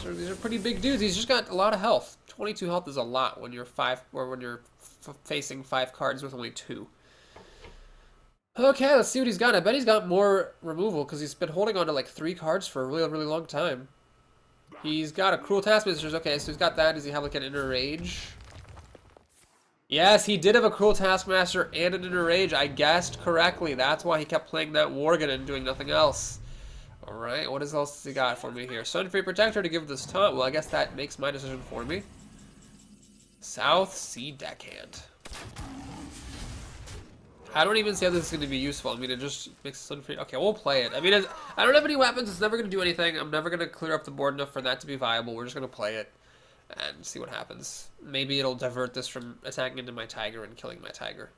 So these are pretty big dudes. He's just got a lot of health. 22 health is a lot when you're facing 5 cards with only 2. Okay, let's see what he's got. I bet he's got more removal because he's been holding on to like 3 cards for a really, really long time. He's got a Cruel Taskmaster. Okay, so he's got that. Does he have like an Inner Rage? Yes, he did have a Cruel Taskmaster and an Inner Rage. I guessed correctly. That's why he kept playing that Worgen and doing nothing else. Alright, what else has he got for me here? Sunfree Protector to give this taunt. Well, I guess that makes my decision for me. South Sea Deckhand. I don't even see how this is going to be useful. I mean, it just makes Sunfree... Okay, we'll play it. I mean, I don't have any weapons. It's never going to do anything. I'm never going to clear up the board enough for that to be viable. We're just going to play it and see what happens. Maybe it'll divert this from attacking into my Tiger and killing my Tiger.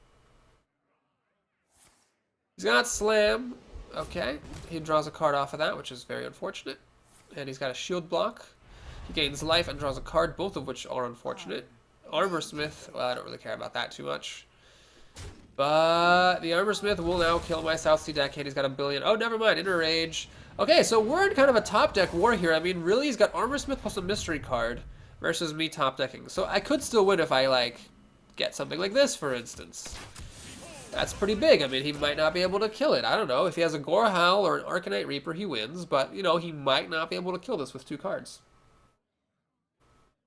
He's got Slam. Okay. He draws a card off of that, which is very unfortunate. And he's got a shield block. He gains life and draws a card, both of which are unfortunate. Armorsmith. Well, I don't really care about that too much. But the Armorsmith will now kill my South Sea Deckhand. He's got a billion. Oh, never mind. Inner Rage. Okay, so we're in kind of a top deck war here. I mean, really, he's got Armorsmith plus a mystery card versus me top decking. So I could still win if I, like, get something like this, for instance. That's pretty big. I mean, he might not be able to kill it. I don't know. If he has a Gorehowl or an Arcanite Reaper, he wins. But, you know, he might not be able to kill this with 2 cards.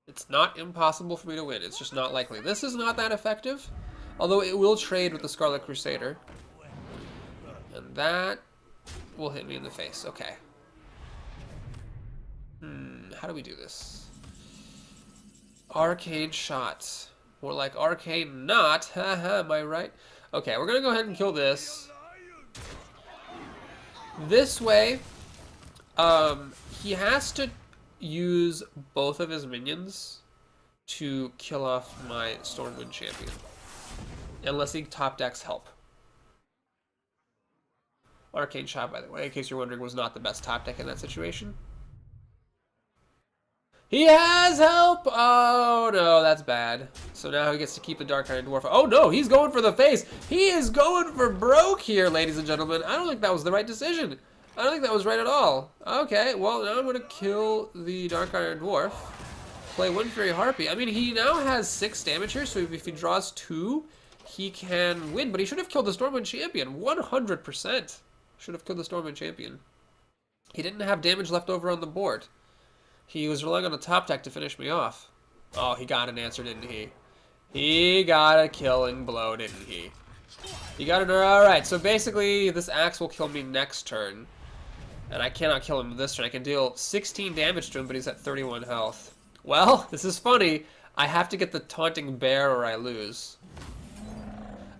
It's not impossible for me to win. It's just not likely. This is not that effective. Although it will trade with the Scarlet Crusader. And that will hit me in the face. Okay. How do we do this? Arcade Shot. More like Arcade Not. Haha, am I right? Okay, we're going to go ahead and kill this. This way, he has to use both of his minions to kill off my Stormwind champion. Unless he top decks help. Arcane Shot, by the way, in case you're wondering, was not the best top deck in that situation. He has help! Oh no, that's bad. So now he gets to keep the Dark Iron Dwarf. Oh no, he's going for the face! He is going for broke here, ladies and gentlemen. I don't think that was the right decision. I don't think that was right at all. Okay, well, now I'm going to kill the Dark Iron Dwarf. Play Wind Fury Harpy. I mean, he now has 6 damage here, so if he draws 2, he can win. But he should have killed the Stormwind Champion. 100% should have killed the Stormwind Champion. He didn't have damage left over on the board. He was relying on the top deck to finish me off. Oh, he got an answer, didn't he? He got a killing blow, didn't he? He got an... Alright, so basically, this axe will kill me next turn. And I cannot kill him this turn. I can deal 16 damage to him, but he's at 31 health. Well, this is funny. I have to get the Taunting Bear or I lose.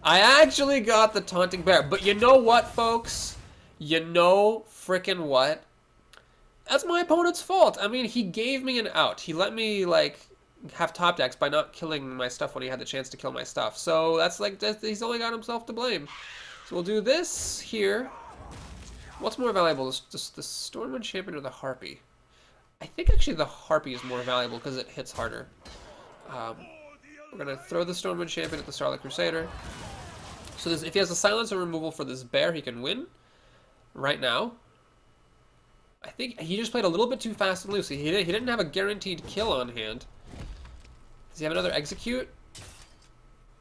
I actually got the Taunting Bear. But you know what, folks? You know frickin' what? That's my opponent's fault. I mean, he gave me an out. He let me, like, have top decks by not killing my stuff when he had the chance to kill my stuff. So that's like, he's only got himself to blame. So we'll do this here. What's more valuable, the Stormwind Champion or the Harpy? I think actually the Harpy is more valuable because it hits harder. We're going to throw the Stormwind Champion at the Starlight Crusader. So if he has a Silencer removal for this bear, he can win right now. I think he just played a little bit too fast and loose. He didn't have a guaranteed kill on hand. Does he have another Execute?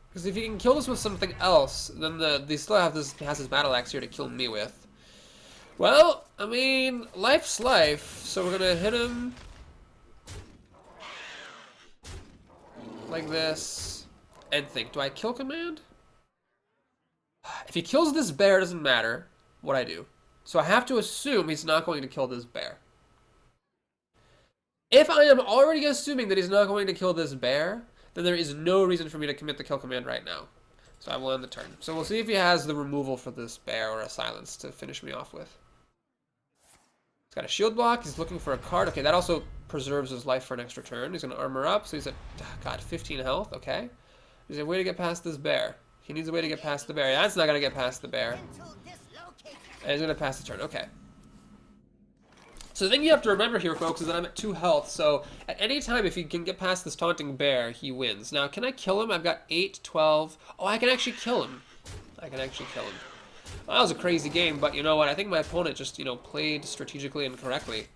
Because if he can kill this with something else, then they still have this, has his Battle Axe here to kill me with. Well, I mean, life's life, so we're gonna hit him like this and think, do I kill command? If he kills this bear, it doesn't matter what I do. So I have to assume he's not going to kill this bear. If I am already assuming that he's not going to kill this bear, then there is no reason for me to commit the kill command right now. So I will end the turn. So we'll see if he has the removal for this bear or a silence to finish me off with. He's got a shield block. He's looking for a card. Okay, that also preserves his life for an extra turn. He's going to armor up. So he's at, God, 15 health. Okay. There's a way to get past this bear. He needs a way to get past the bear. That's not going to get past the bear. And he's going to pass the turn. Okay. So the thing you have to remember here, folks, is that I'm at 2 health. So at any time, if he can get past this taunting bear, he wins. Now, can I kill him? I've got 8, 12. Oh, I can actually kill him. I can actually kill him. Well, that was a crazy game, but you know what? I think my opponent just, played strategically and correctly.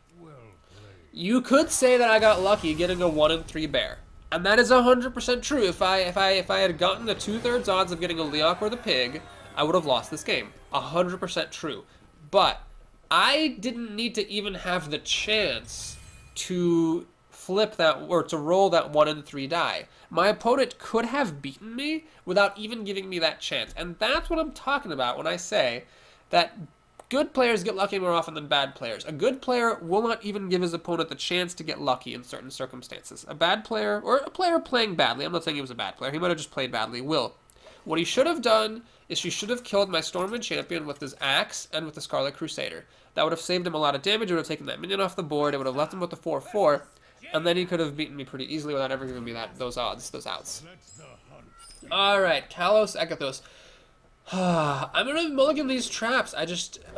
You could say that I got lucky getting a 1 in 3 bear. And that is 100% true. If I had gotten the 2/3 odds of getting a Leok or the pig, I would have lost this game. 100% true. But I didn't need to even have the chance to flip that, or to roll that 1 in 3 die. My opponent could have beaten me without even giving me that chance. And that's what I'm talking about when I say that good players get lucky more often than bad players. A good player will not even give his opponent the chance to get lucky in certain circumstances. A bad player, or a player playing badly, I'm not saying he was a bad player, he might have just played badly, will. What he should have done is he should have killed my Stormwind Champion with his axe and with the Scarlet Crusader. That would have saved him a lot of damage, it would have taken that minion off the board, it would have left him with the 4/4, and then he could have beaten me pretty easily without ever giving me those odds, those outs. Alright, Kalos Ekathos. I'm gonna mulligan these traps. I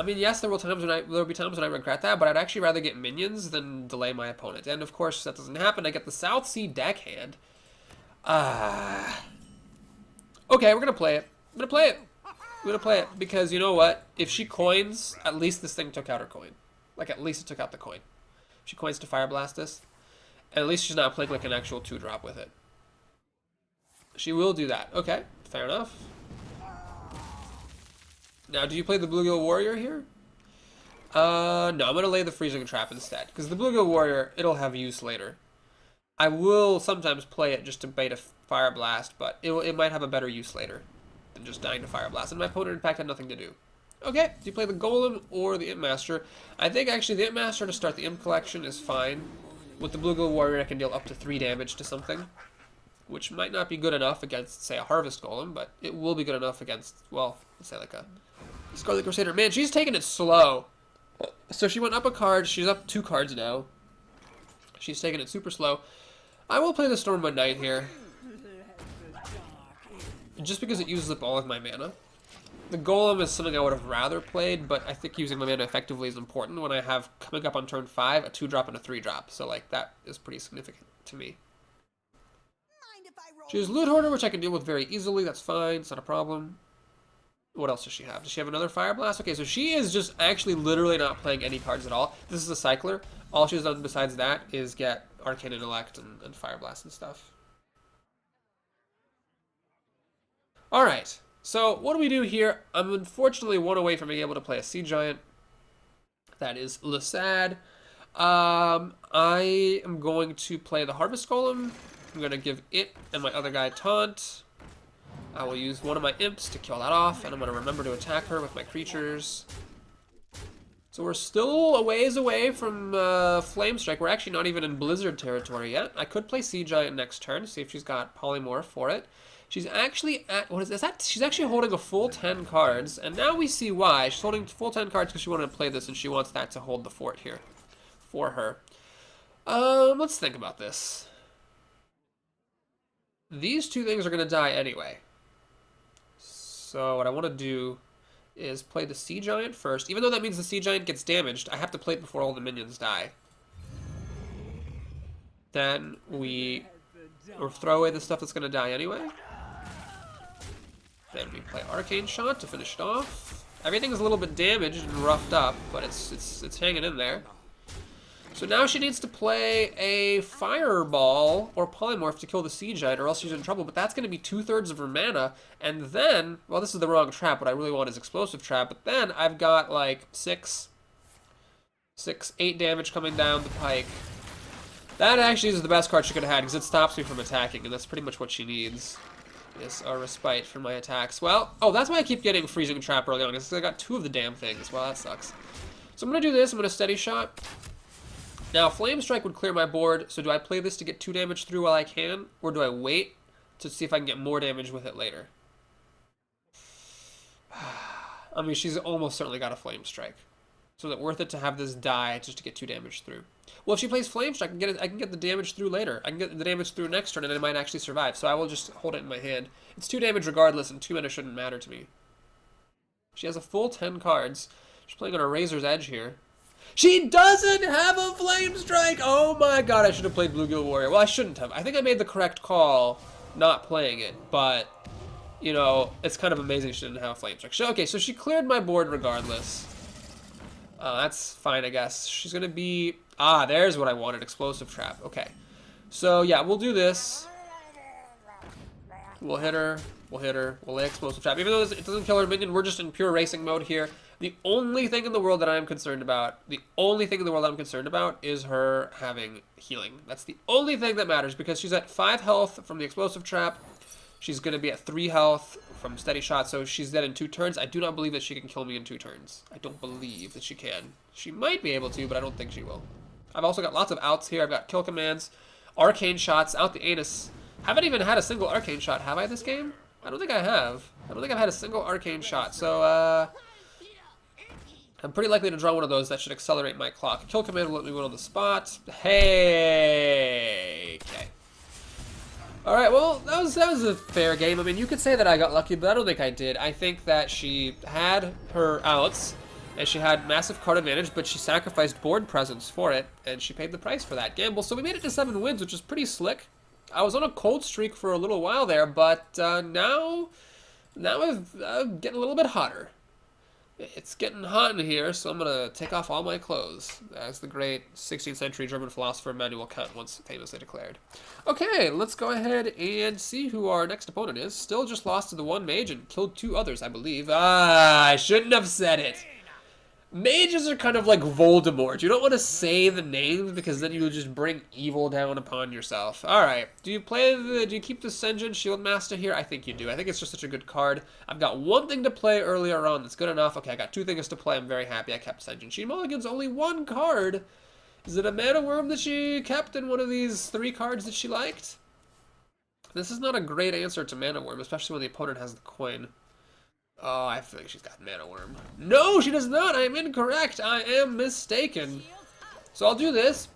mean, yes, there will be times when I regret that, but I'd actually rather get minions than delay my opponent. And of course, that doesn't happen. I get the South Sea deckhand. Okay, we're gonna play it. I'm gonna play it because you know what? If she coins, at least this thing took out her coin. Like, at least it took out the coin. If she coins to Fire Blast this, and at least she's not playing like an actual 2-drop with it. She will do that. Okay, fair enough. Now, do you play the Bluegill Warrior here? No, I'm going to lay the Freezing Trap instead. Because the Bluegill Warrior, it'll have use later. I will sometimes play it just to bait a Fire Blast, but it might have a better use later than just dying to Fire Blast. And my opponent, in fact, had nothing to do. Okay, do you play the Golem or the Imp Master? I think, actually, the Imp Master to start the Imp Collection is fine. With the Bluegill Warrior, I can deal up to 3 damage to something, which might not be good enough against, say, a Harvest Golem, but it will be good enough against, well, let's say like a Scarlet Crusader. Man, she's taking it slow. So she went up a card. She's up 2 cards now. She's taking it super slow. I will play the Stormwind Knight here, just because it uses up all of my mana. The Golem is something I would have rather played, but I think using my mana effectively is important when I have, coming up on turn 5, a 2-drop and a 3-drop. So, like, that is pretty significant to me. She has Loot Hoarder, which I can deal with very easily. That's fine. It's not a problem. What else does she have? Does she have another Fire Blast? Okay, so she is just actually literally not playing any cards at all. This is a cycler. All she's done besides that is get Arcane Intellect and Fire Blast and stuff. Alright, so what do we do here? I'm unfortunately one away from being able to play a Sea Giant. That is Lasad. I am going to play the Harvest Golem. I'm going to give it and my other guy Taunt. I will use one of my imps to kill that off, and I'm going to remember to attack her with my creatures. So we're still a ways away from Flame Strike. We're actually not even in Blizzard territory yet. I could play Sea Giant next turn, see if she's got Polymorph for it. She's actually at, what is that? She's actually holding a full 10 cards, and now we see why. She's holding full 10 cards because she wanted to play this, and she wants that to hold the fort here for her. Let's think about this. These two things are going to die anyway. So what I want to do is play the Sea Giant first. Even though that means the Sea Giant gets damaged, I have to play it before all the minions die. Then or throw away the stuff that's going to die anyway. Then we play Arcane Shot to finish it off. Everything's a little bit damaged and roughed up, but it's hanging in there. So now she needs to play a Fireball or Polymorph to kill the Sea Giant, or else she's in trouble. But that's going to be 2/3 of her mana. And then, well, this is the wrong trap. What I really want is Explosive Trap. But then I've got like 8 damage coming down the pike. That actually is the best card she could have had because it stops me from attacking, and that's pretty much what she needs. Is a respite from my attacks. Well, oh, that's why I keep getting Freezing Trap early on, because I got 2 of the damn things. Well, that sucks. So I'm going to do this. I'm going to Steady Shot. Now, Flame Strike would clear my board, so do I play this to get 2 damage through while I can, or do I wait to see if I can get more damage with it later? I mean, she's almost certainly got a Flame Strike. So is it worth it to have this die just to get 2 damage through? Well, if she plays Flame Strike, I can get the damage through later. I can get the damage through next turn, and it might actually survive. So I will just hold it in my hand. It's 2 damage regardless, and 2 mana shouldn't matter to me. She has a full 10 cards. She's playing on a Razor's Edge here. She doesn't have a Flame Strike! Oh my god, I should have played Bluegill Warrior. Well, I shouldn't have. I think I made the correct call not playing it, but, you know, it's kind of amazing she didn't have a Flame Strike. Okay, so she cleared my board regardless. That's fine, I guess. She's going to be... Ah, there's what I wanted, Explosive Trap. Okay. So, yeah, we'll do this. We'll hit her. We'll hit her. We'll lay Explosive Trap. Even though it doesn't kill her minion, we're just in pure racing mode here. The only thing in the world that I'm concerned about, is her having healing. That's the only thing that matters, because she's at 5 health from the Explosive Trap. She's going to be at 3 health from Steady Shot, so she's dead in 2 turns. I do not believe that she can kill me in 2 turns. I don't believe that she can. She might be able to, but I don't think she will. I've also got lots of outs here. I've got kill commands, Arcane Shots, out the anus. Haven't even had a single Arcane Shot, have I, this game? I don't think I have. I don't think I've had a single Arcane Shot, so, I'm pretty likely to draw one of those. That should accelerate my clock. Kill command will let me win on the spot. Hey! Okay. Alright, well, that was a fair game. I mean, you could say that I got lucky, but I don't think I did. I think that she had her outs, and she had massive card advantage, but she sacrificed board presence for it, and she paid the price for that gamble. So we made it to 7 wins, which is pretty slick. I was on a cold streak for a little while there, but now I'm getting a little bit hotter. It's getting hot in here, so I'm going to take off all my clothes, as the great 16th century German philosopher Immanuel Kant once famously declared. Okay, let's go ahead and see who our next opponent is. Still just lost to the 1 mage and killed 2 others, I believe. Ah, I shouldn't have said it. Mages are kind of like Voldemort. You don't want to say the names because then you'll just bring evil down upon yourself. Alright, do you keep the Sen'jin Shieldmaster here? I think you do. I think it's just such a good card. I've got 1 thing to play earlier on that's good enough. Okay, I got 2 things to play. I'm very happy I kept Sen'jin. She mulligans only 1 card. Is it a Mana Worm that she kept in one of these 3 cards that she liked? This is not a great answer to Mana Worm, especially when the opponent has the coin. Oh, I feel like she's got Mana Worm. No, she does not! I am incorrect! I am mistaken! So I'll do this.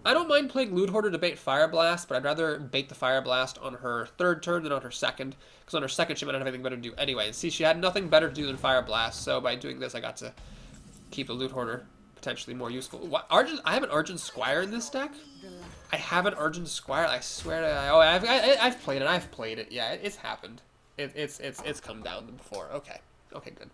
I don't mind playing Loot Hoarder to bait Fire Blast, but I'd rather bait the Fire Blast on her 3rd turn than on her 2nd, because on her 2nd she might not have anything better to do anyway. And see, she had nothing better to do than Fire Blast, so by doing this I got to keep the Loot Hoarder potentially more useful. What? I have an Argent Squire in this deck? I have an Argent Squire? I swear to... Oh, I've played it. Yeah, it's happened. It's come down before. Okay. Okay, good.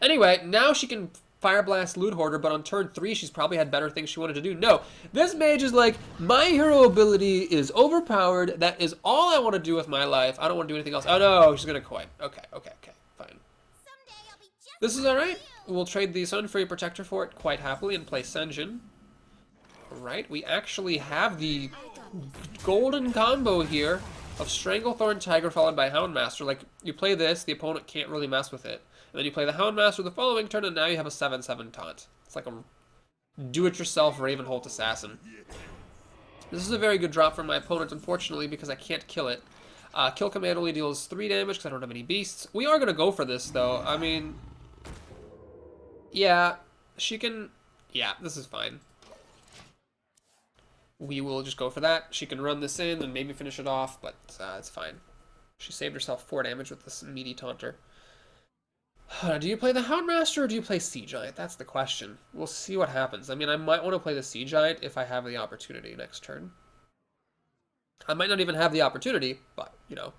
Anyway, now she can Fire Blast Loot Hoarder, but on turn 3, she's probably had better things she wanted to do. No, this mage is like, my hero ability is overpowered. That is all I want to do with my life. I don't want to do anything else. Oh no, she's going to quit. Okay, fine. This is alright. We'll trade the Sunfury Protector for it quite happily and play Senjin. Alright, we actually have the golden combo here of Stranglethorn Tiger followed by Houndmaster. Like, you play this, the opponent can't really mess with it. And then you play the Houndmaster the following turn, and now you have a 7/7 taunt. It's like a do-it-yourself Ravenholt Assassin. This is a very good drop from my opponent, unfortunately, because I can't kill it. Kill command only deals 3 damage because I don't have any beasts. We are going to go for this, though. I mean, yeah, she can... Yeah, this is fine. We will just go for that. She can run this in and maybe finish it off, but it's fine. She saved herself 4 damage with this meaty taunter. Do you play the Houndmaster or do you play Sea Giant? That's the question. We'll see what happens. I mean, I might want to play the Sea Giant if I have the opportunity next turn. I might not even have the opportunity, but, you know.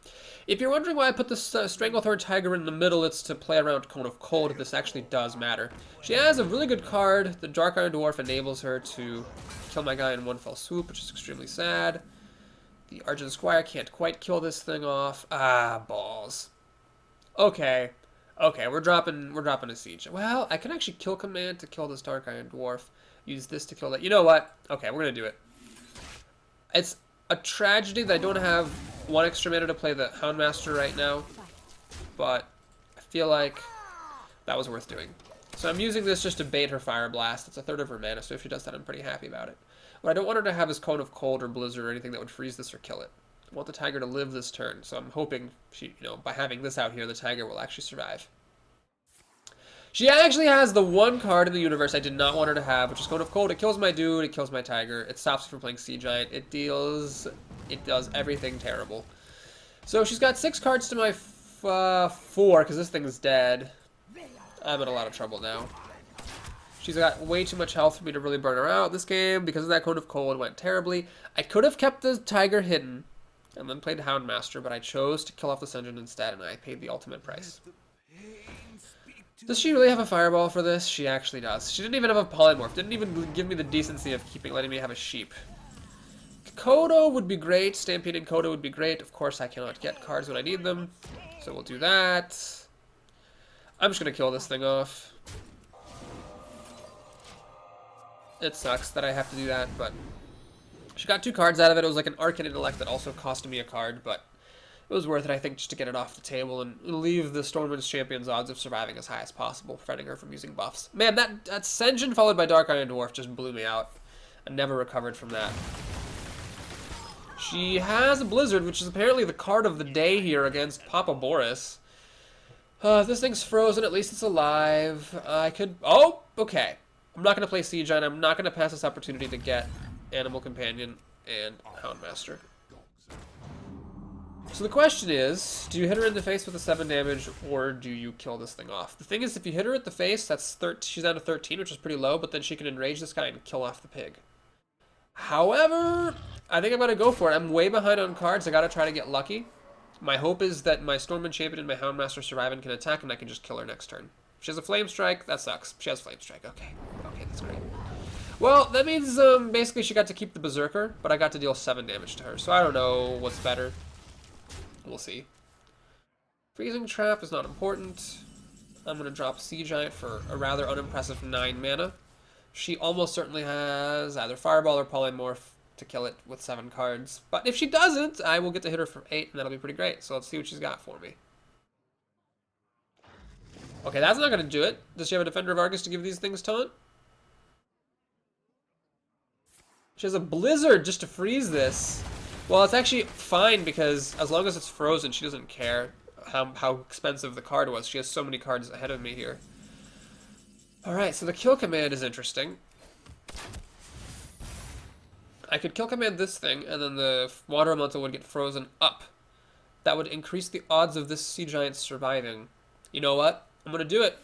If you're wondering why I put this Stranglethorn Tiger in the middle, it's to play around Cone of Cold. This actually does matter. She has a really good card. The Dark Iron Dwarf enables her to kill my guy in one fell swoop, which is extremely sad. The Argent Squire can't quite kill this thing off. Ah, balls. Okay. Okay, we're dropping a siege. Well, I can actually kill command to kill this Dark Iron Dwarf. Use this to kill that. You know what? Okay, we're gonna do it. It's a tragedy that I don't have 1 extra mana to play the Houndmaster right now, but I feel like that was worth doing. So I'm using this just to bait her Fire Blast. It's a third of her mana, so if she does that, I'm pretty happy about it. What I don't want her to have is Cone of Cold or Blizzard or anything that would freeze this or kill it. I want the Tiger to live this turn, so I'm hoping she, you know, by having this out here, the Tiger will actually survive. She actually has the one card in the universe I did not want her to have, which is Cone of Cold. It kills my dude, it kills my Tiger, it stops me from playing Sea Giant, it does everything terrible. So she's got 6 cards to my 4, because this thing is dead. I'm in a lot of trouble now. She's got way too much health for me to really burn her out this game. Because of that Cone of Cold, it went terribly. I could have kept the Tiger hidden and then played Houndmaster, but I chose to kill off the Senjin instead, and I paid the ultimate price. Does she really have a Fireball for this? She actually does. She didn't even have a Polymorph. Didn't even give me the decency of letting me have a sheep. Kodo would be great. Stampeding Kodo would be great. Of course, I cannot get cards when I need them, so we'll do that. I'm just going to kill this thing off. It sucks that I have to do that, but she got 2 cards out of it. It was like an Arcane Intellect that also cost me a card, but it was worth it, I think, just to get it off the table and leave the Stormwind's Champion's odds of surviving as high as possible, preventing her from using buffs. Man, that Senjin followed by Dark Iron Dwarf just blew me out. I never recovered from that. She has a Blizzard, which is apparently the card of the day here against Papa Boris. This thing's frozen, at least it's alive. I could... Oh, okay. I'm not going to play Sea Giant. I'm not going to pass this opportunity to get Animal Companion and Houndmaster. So the question is, do you hit her in the face with a 7 damage, or do you kill this thing off? The thing is, if you hit her at the face, that's she's down to 13, which is pretty low, but then she can enrage this guy and kill off the pig. However, I think I'm going to go for it. I'm way behind on cards. I got to try to get lucky. My hope is that my Stormwind Champion and my Houndmaster survive and can attack, and I can just kill her next turn. If she has a Flame Strike, that sucks. She has Flame Strike. Okay. Okay, that's great. Well, that means basically she got to keep the Berserker, but I got to deal 7 damage to her. So I don't know what's better. We'll see. Freezing Trap is not important. I'm going to drop Sea Giant for a rather unimpressive 9 mana. She almost certainly has either Fireball or Polymorph to kill it with 7 cards. But if she doesn't, I will get to hit her for 8, and that'll be pretty great. So let's see what she's got for me. Okay, that's not going to do it. Does she have a Defender of Argus to give these things taunt? She has a Blizzard just to freeze this. Well, it's actually fine because as long as it's frozen, she doesn't care how expensive the card was. She has so many cards ahead of me here. Alright, so the kill command is interesting. I could kill command this thing, and then the Water Elemental would get frozen up. That would increase the odds of this Sea Giant surviving. You know what? I'm gonna do it.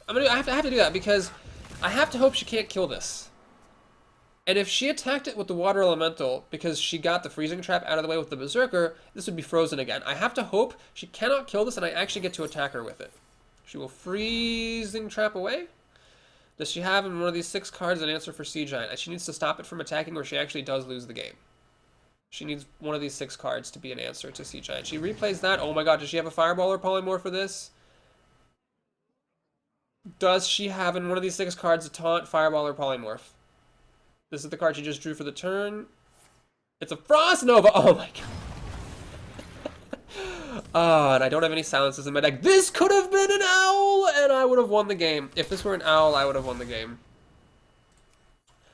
I have to do that because I have to hope she can't kill this. And if she attacked it with the water elemental because she got the freezing trap out of the way with the berserker, this would be frozen again. I have to hope she cannot kill this and I actually get to attack her with it. She will freezing trap away. Does she have in one of these 6 cards an answer for Sea Giant? She needs to stop it from attacking or she actually does lose the game. She needs one of these 6 cards to be an answer to Sea Giant. She replays that. Oh my god, does she have a Fireball or Polymorph for this? Does she have in one of these 6 cards a Taunt, Fireball, or Polymorph? This is the card she just drew for the turn. It's a Frost Nova! Oh my god. And I don't have any silences in my deck. This could have been an owl, and I would have won the game. If this were an owl, I would have won the game.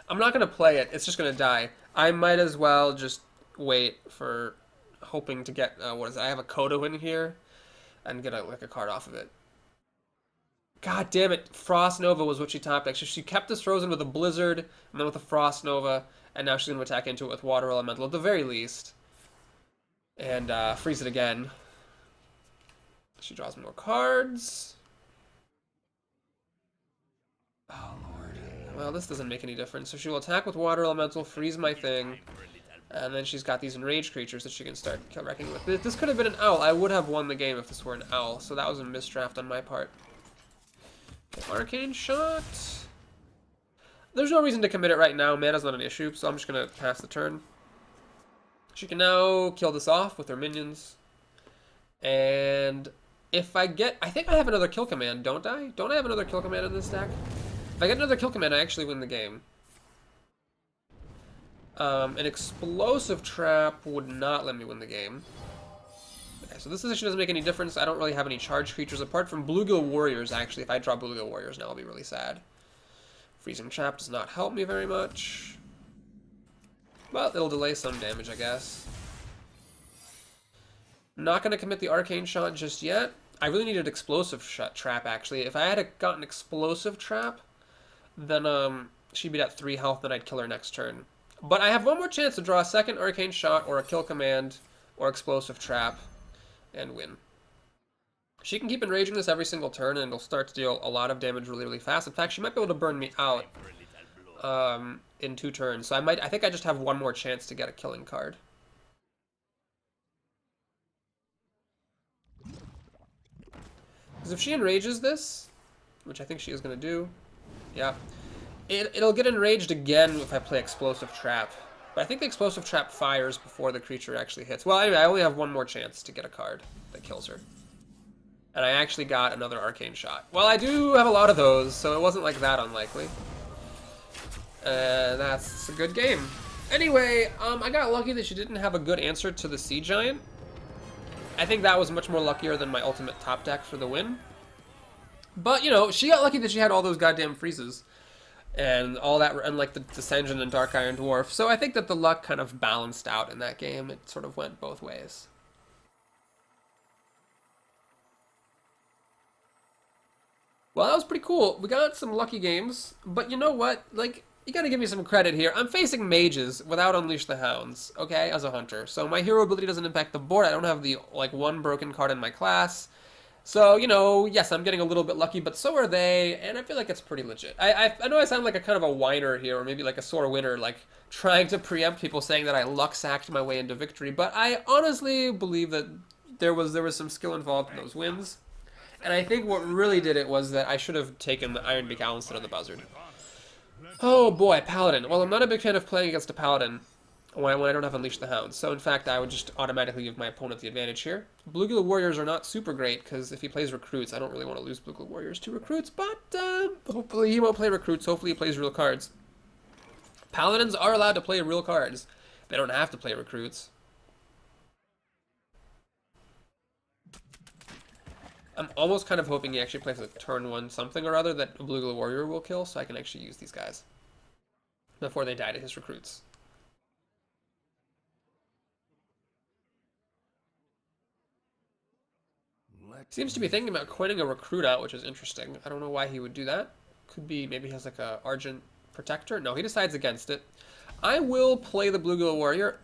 I'm not going to play it. It's just going to die. I might as well just wait for hoping to get... what is it? I have a Kodo in here and get like a card off of it. God damn it. Frost Nova was what she top decked. So she kept this frozen with a Blizzard and then with a Frost Nova, and now she's going to attack into it with Water Elemental at the very least. And freeze it again. She draws more cards. Oh, Lord. Well, this doesn't make any difference. So she will attack with Water Elemental, freeze my thing, and then she's got these enraged creatures that she can start wrecking with. This could have been an owl. I would have won the game if this were an owl, so that was a misdraft on my part. Arcane Shot. There's no reason to commit it right now. Mana's not an issue, so I'm just going to pass the turn. She can now kill this off with her minions. And if I get... I think I have another kill command, don't I? Don't I have another kill command in this deck? If I get another kill command, I actually win the game. An explosive trap would not let me win the game. Okay, so this position doesn't make any difference. I don't really have any charged creatures apart from Bluegill Warriors, actually. If I draw Bluegill Warriors now, I'll be really sad. Freezing Trap does not help me very much. But it'll delay some damage, I guess. Not going to commit the Arcane Shot just yet. I really needed Explosive Trap, actually. If I had gotten Explosive Trap, then she'd be at 3 health, then I'd kill her next turn. But I have one more chance to draw a second Arcane Shot, or a Kill Command, or Explosive Trap, and win. She can keep enraging this every single turn, and it'll start to deal a lot of damage really, really fast. In fact, she might be able to burn me out in 2 turns. So I think I just have one more chance to get a killing card. Because if she enrages this, which I think she is going to do, yeah, it'll get enraged again if I play Explosive Trap. But I think the Explosive Trap fires before the creature actually hits. Well, anyway, I only have one more chance to get a card that kills her. And I actually got another Arcane Shot. Well, I do have a lot of those, so it wasn't like that unlikely. That's a good game. Anyway, I got lucky that she didn't have a good answer to the Sea Giant. I think that was much more luckier than my ultimate top deck for the win. But, you know, she got lucky that she had all those goddamn freezes. And all that, unlike the Descension and Dark Iron Dwarf. So I think that the luck kind of balanced out in that game. It sort of went both ways. Well, that was pretty cool. We got some lucky games. But you know what? Like, you gotta give me some credit here. I'm facing mages without Unleash the Hounds, okay, as a hunter. So my hero ability doesn't impact the board. I don't have the, like, 1 broken card in my class. So, you know, yes, I'm getting a little bit lucky, but so are they, and I feel like it's pretty legit. I know I sound like a kind of a whiner here, or maybe like a sore winner, like trying to preempt people saying that I luck-sacked my way into victory, but I honestly believe that there was some skill involved in those wins. And I think what really did it was that I should have taken the Ironbeak Owl instead of the Buzzard. Oh boy, Paladin. Well, I'm not a big fan of playing against a Paladin when I don't have Unleash the Hounds. So in fact, I would just automatically give my opponent the advantage here. Bluegill Warriors are not super great, because if he plays Recruits, I don't really want to lose Bluegill Warriors to Recruits, but hopefully he won't play Recruits. Hopefully he plays real cards. Paladins are allowed to play real cards. They don't have to play Recruits. I'm almost kind of hoping he actually plays a turn 1 something or other that a Bluegill Warrior will kill, so I can actually use these guys before they die to his Recruits. Seems to be thinking about quitting a Recruit out, which is interesting. I don't know why he would do that. Could be maybe he has like a Argent Protector. No, he decides against it. I will play the Bluegill Warrior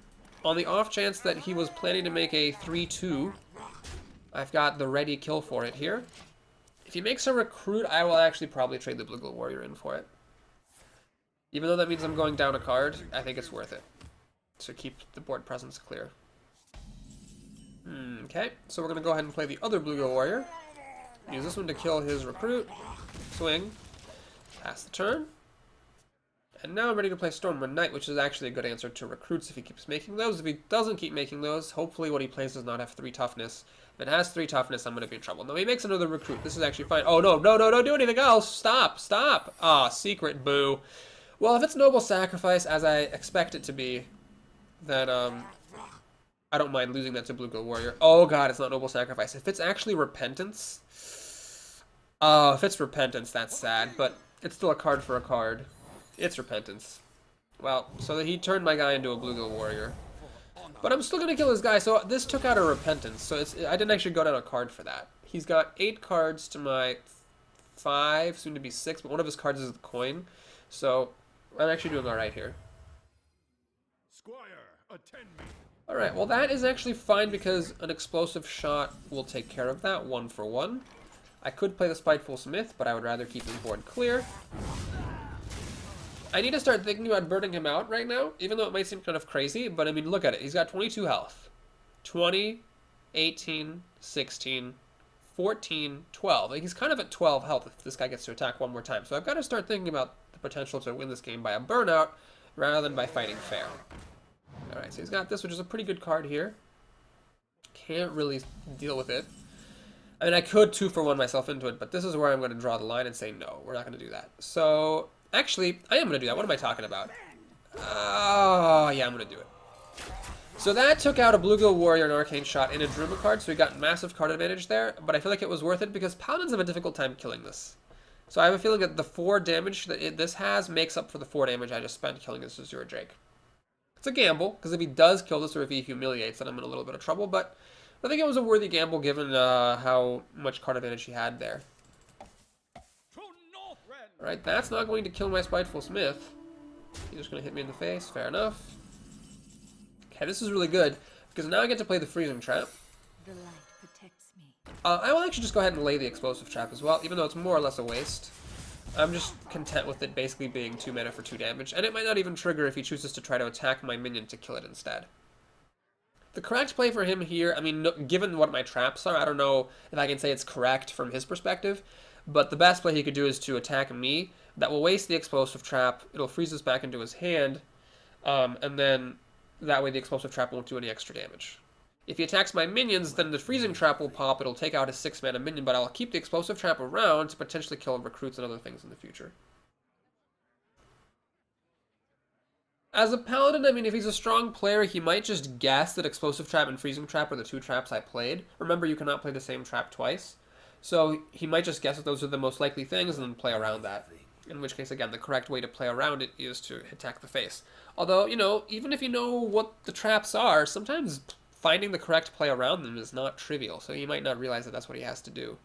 on the off chance that he was planning to make a 3-2. I've got the ready kill for it here. If he makes a Recruit, I will actually probably trade the Bluegill Warrior in for it. Even though that means I'm going down a card, I think it's worth it. So keep the board presence clear. Okay, so we're going to go ahead and play the other Bluegill Warrior. Use this one to kill his recruit. Swing. Pass the turn. And now I'm ready to play Stormwind Knight, which is actually a good answer to recruits if he keeps making those. If he doesn't keep making those, hopefully what he plays does not have 3 toughness. If it has 3 toughness, I'm going to be in trouble. No, he makes another recruit. This is actually fine. Oh, no, no, no, don't do anything else. Stop, stop. Ah, secret, boo. Well, if it's Noble Sacrifice, as I expect it to be, then, I don't mind losing that to Bluegill Warrior. Oh, God, it's not Noble Sacrifice. If it's actually Repentance... Oh, if it's Repentance, that's sad, but it's still a card for a card. It's Repentance. Well, so that he turned my guy into a Bluegill Warrior. But I'm still going to kill his guy, so this took out a Repentance, so I didn't actually go down a card for that. He's got 8 cards to my 5, soon to be 6, but one of his cards is the coin, so I'm actually doing alright here. Squire, attend me. Alright, well that is actually fine because an explosive shot will take care of that, 1 for 1. I could play the Spiteful Smith, but I would rather keep his board clear. I need to start thinking about burning him out right now, even though it might seem kind of crazy, but I mean, look at it. He's got 22 health. 20, 18, 16, 14, 12. Like, he's kind of at 12 health if this guy gets to attack one more time. So I've got to start thinking about the potential to win this game by a burnout rather than by fighting fair. Alright, so he's got this, which is a pretty good card here. Can't really deal with it. I mean, I could 2 for 1 myself into it, but this is where I'm going to draw the line and say, no, we're not going to do that. So, actually, I am going to do that. What am I talking about? Oh, yeah, I'm going to do it. So that took out a Bluegill Warrior, an Arcane Shot, and a Daruma card, so we got massive card advantage there, but I feel like it was worth it because Paladins have a difficult time killing this. So I have a feeling that the 4 damage that this has makes up for the 4 damage I just spent killing this Azure Drake. It's a gamble, because if he does kill this or if he humiliates, then I'm in a little bit of trouble, but I think it was a worthy gamble given how much card advantage he had there. Alright, that's not going to kill my Spiteful Smith. He's just going to hit me in the face. Fair enough. Okay, this is really good, because now I get to play the Freezing Trap. The light protects me. I will actually just go ahead and lay the Explosive Trap as well, even though it's more or less a waste. I'm just content with it basically being 2 mana for 2 damage, and it might not even trigger if he chooses to try to attack my minion to kill it instead. The correct play for him here, I mean, given what my traps are, I don't know if I can say it's correct from his perspective, but the best play he could do is to attack me. That will waste the Explosive Trap, it'll freeze us back into his hand, and then that way the Explosive Trap won't do any extra damage. If he attacks my minions, then the Freezing Trap will pop, it'll take out his 6 mana minion, but I'll keep the Explosive Trap around to potentially kill recruits and other things in the future. As a Paladin, I mean, if he's a strong player, he might just guess that Explosive Trap and Freezing Trap are the 2 traps I played. Remember, you cannot play the same trap twice. So he might just guess that those are the most likely things and then play around that. In which case, again, the correct way to play around it is to attack the face. Although, you know, even if you know what the traps are, sometimes finding the correct play around them is not trivial. So he might not realize that that's what he has to do.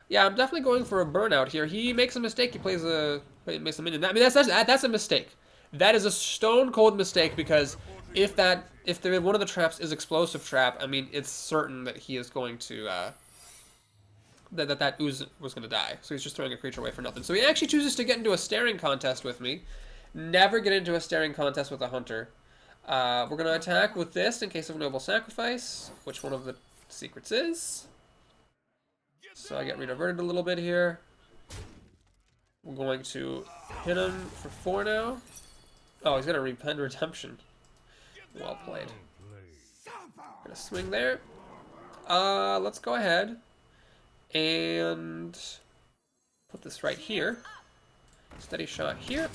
Yeah, I'm definitely going for a burnout here. He makes a mistake. He plays makes a minion. I mean, that's a mistake. That is a stone cold mistake because if one of the traps is Explosive Trap, I mean, it's certain that he is going to that ooze was going to die. So he's just throwing a creature away for nothing. So he actually chooses to get into a staring contest with me. Never get into a staring contest with a hunter. We're going to attack with this in case of Noble Sacrifice, which one of the secrets is. So I get reverted a little bit here. We're going to hit him for 4 now. Oh, he's got a Repent Redemption. Well played. Gonna swing there. Let's go ahead and put this right here. Steady shot here.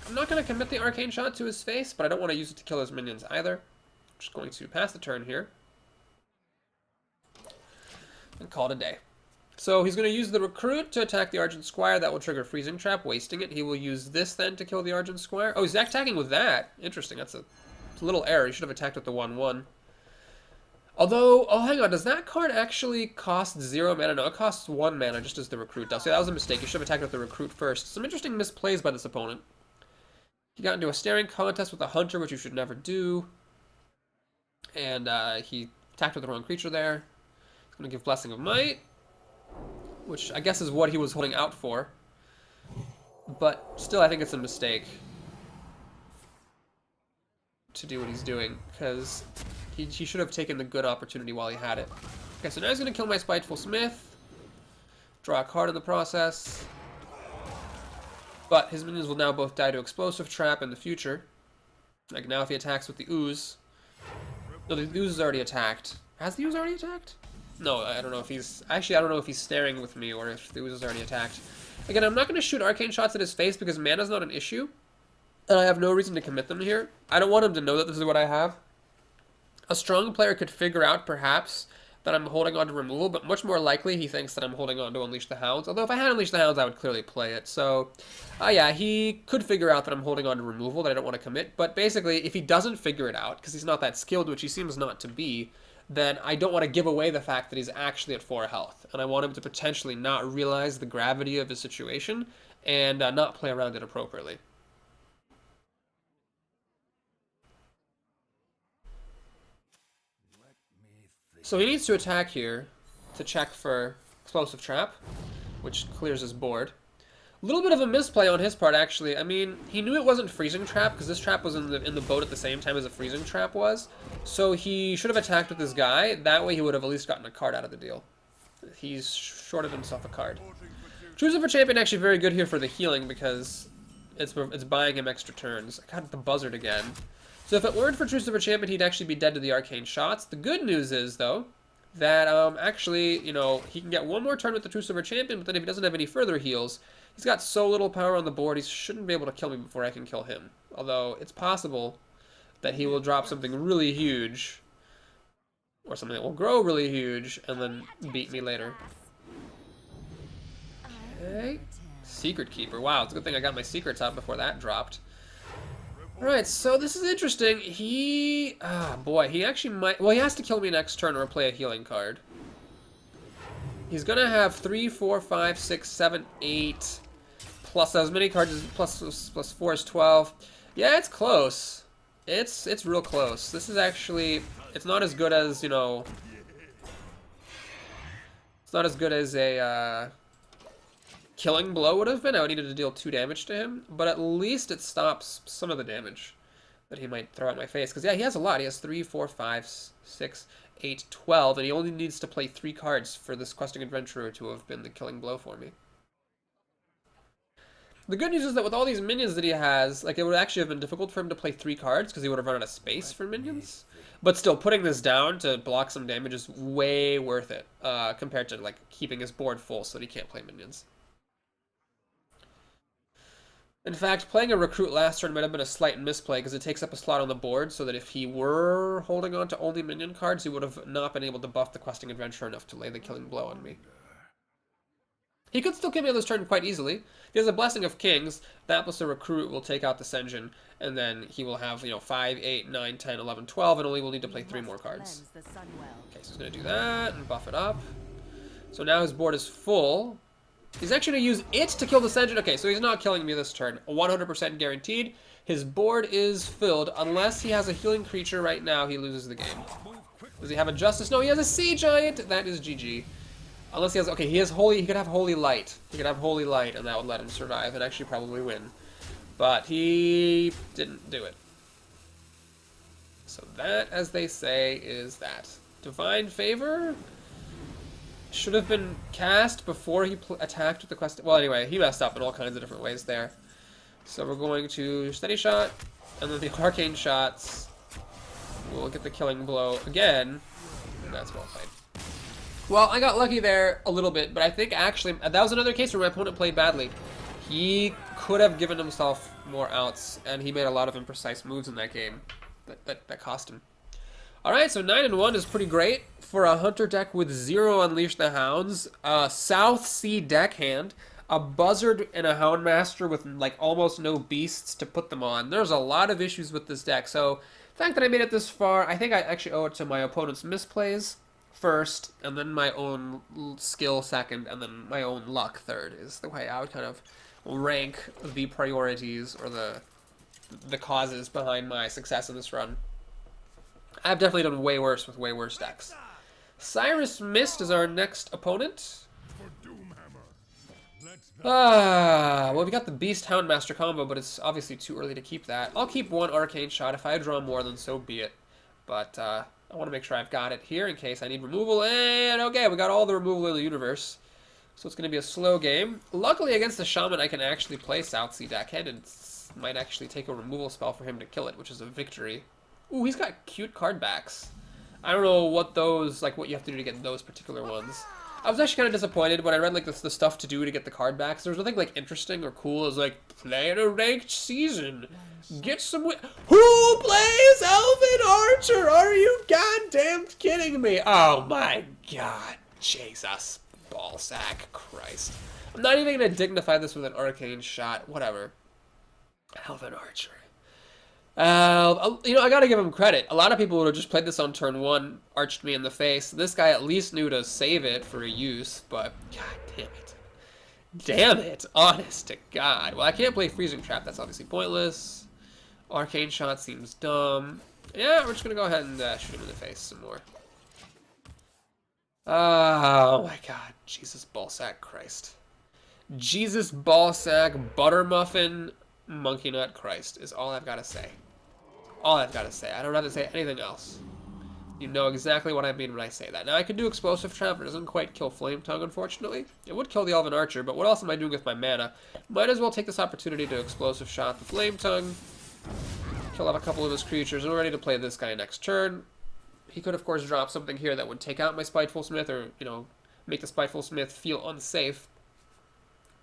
I'm not going to commit the Arcane Shot to his face, but I don't want to use it to kill his minions either. I'm just going to pass the turn here. And call it a day. So he's going to use the Recruit to attack the Argent Squire. That will trigger Freezing Trap, wasting it. He will use this then to kill the Argent Squire. Oh, he's attacking with that. Interesting. It's a little error. He should have attacked with the 1/1. Although, oh, hang on. Does that card actually cost 0 mana? No, it costs 1 mana just as the Recruit does. So that was a mistake. You should have attacked with the Recruit first. Some interesting misplays by this opponent. He got into a staring contest with a Hunter, which you should never do. And he attacked with the wrong creature there. He's going to give Blessing of Might, which I guess is what he was holding out for. But still, I think it's a mistake to do what he's doing, because he should have taken the good opportunity while he had it. Okay, so now he's going to kill my Spiteful Smith. Draw a card in the process. But his minions will now both die to Explosive Trap in the future. Like now if he attacks with the Ooze. No, the Ooze is already attacked. Has the Ooze already attacked? No, I don't know if he's... Actually, I don't know if he's staring with me or if the Ooze is already attacked. Again, I'm not going to shoot Arcane Shots at his face because mana's not an issue. And I have no reason to commit them here. I don't want him to know that this is what I have. A strong player could figure out, perhaps, that I'm holding on to removal, but much more likely he thinks that I'm holding on to Unleash the Hounds. Although if I had Unleash the Hounds, I would clearly play it. So, yeah, he could figure out that I'm holding on to removal, that I don't want to commit. But basically, if he doesn't figure it out, because he's not that skilled, which he seems not to be, then I don't want to give away the fact that he's actually at 4 health. And I want him to potentially not realize the gravity of his situation and not play around it appropriately. So he needs to attack here to check for Explosive Trap, which clears his board. A little bit of a misplay on his part, actually. I mean, he knew it wasn't Freezing Trap, because this trap was in the boat at the same time as a Freezing Trap was. So he should have attacked with this guy. That way he would have at least gotten a card out of the deal. He's shorted himself a card. Choosing for Champion actually very good here for the healing, because it's buying him extra turns. I got the Buzzard again. So if it weren't for Truce of a Champion, he'd actually be dead to the Arcane Shots. The good news is, though, that actually, you know, he can get one more turn with the Truce of a Champion, but then if he doesn't have any further heals, he's got so little power on the board, he shouldn't be able to kill me before I can kill him. Although, it's possible that he will drop something really huge, or something that will grow really huge, and then beat me later. Okay. Secret Keeper. Wow, it's a good thing I got my secrets out before that dropped. Alright, so this is interesting. He... boy, he actually might... Well, he has to kill me next turn or play a healing card. He's gonna have 3, 4, 5, 6, 7, 8... Plus as many cards as... Plus 4 is 12. Yeah, it's close. It's real close. This is actually... It's not as good as, you know... It's not as good as a, Killing Blow would have been. I would need to deal 2 damage to him, but at least it stops some of the damage that he might throw at my face. Because, yeah, he has a lot. He has 3, 4, 5, 6, 8, 12, and he only needs to play 3 cards for this Questing Adventurer to have been the Killing Blow for me. The good news is that with all these minions that he has, like, it would actually have been difficult for him to play 3 cards because he would have run out of space for minions. But still, putting this down to block some damage is way worth it compared to, like, keeping his board full so that he can't play minions. In fact, playing a Recruit last turn might have been a slight misplay because it takes up a slot on the board so that if he were holding on to only minion cards, he would have not been able to buff the Questing Adventurer enough to lay the Killing Blow on me. He could still kill me on this turn quite easily. If he has a Blessing of Kings, that plus a Recruit will take out the Sen'jin, and then he will have, you know, 5, 8, 9, 10, 11, 12, and only will need to play 3 more cards. Okay, so he's going to do that and buff it up. So now his board is full. He's actually going to use it to kill the Sen'jin. Okay, so he's not killing me this turn. 100% guaranteed. His board is filled. Unless he has a healing creature right now, he loses the game. Does he have a Justice? No, he has a Sea Giant. That is GG. Unless he has... Okay, he has Holy... He could have Holy Light. He could have Holy Light, and that would let him survive and actually probably win. But he didn't do it. So that, as they say, is that. Divine Favor... should have been cast before he attacked with the quest. Well, anyway, he messed up in all kinds of different ways there. So we're going to Steady Shot, and then the Arcane Shots. We'll get the Killing Blow again, and that's well played. Well, I got lucky there a little bit, but I think actually that was another case where my opponent played badly. He could have given himself more outs, and he made a lot of imprecise moves in that game that cost him. Alright, so 9-1 is pretty great for a Hunter deck with 0 Unleash the Hounds, a South Sea deckhand, a Buzzard and a Houndmaster with like almost no beasts to put them on. There's a lot of issues with this deck, so the fact that I made it this far, I think I actually owe it to my opponent's misplays first, and then my own skill second, and then my own luck third, is the way I would kind of rank the priorities or the causes behind my success in this run. I've definitely done way worse with way worse decks. Cyrus Mist is our next opponent. For Doomhammer. Let Well, we got the Beast Houndmaster combo, but it's obviously too early to keep that. I'll keep one Arcane Shot. If I draw more, then so be it. But I want to make sure I've got it here in case I need removal. And okay, we got all the removal in the universe. So it's going to be a slow game. Luckily, against the Shaman, I can actually play South Sea Deckhand and might actually take a removal spell for him to kill it, which is a victory. Ooh, he's got cute card backs. I don't know what those, like, what you have to do to get those particular ones. I was actually kind of disappointed when I read, like, the stuff to do to get the card backs. There was nothing, like, interesting or cool. It was like, play in a ranked season. Get some Who plays Elven Archer? Are you goddamn kidding me? Oh, my God. Jesus. Ballsack. Christ. I'm not even going to dignify this with an Arcane Shot. Whatever. Elven Archer. You know, I gotta give him credit. A lot of people would have just played this on turn 1, arched me in the face. This guy at least knew to save it for a use, but god damn it. Damn it! Honest to God. Well, I can't play Freezing Trap. That's obviously pointless. Arcane Shot seems dumb. Yeah, we're just gonna go ahead and shoot him in the face some more. Oh my god. Jesus Ballsack Christ. Jesus Ballsack Buttermuffin Monkey Nut Christ is all I've got to say. All I've got to say. I don't have to say anything else. You know exactly what I mean when I say that. Now, I could do Explosive Trap, but it doesn't quite kill Flame Tongue, unfortunately. It would kill the Elven Archer, but what else am I doing with my mana? Might as well take this opportunity to Explosive Shot the Flame Tongue, kill off a couple of his creatures, and we're ready to play this guy next turn. He could, of course, drop something here that would take out my Spiteful Smith, or, you know, make the Spiteful Smith feel unsafe.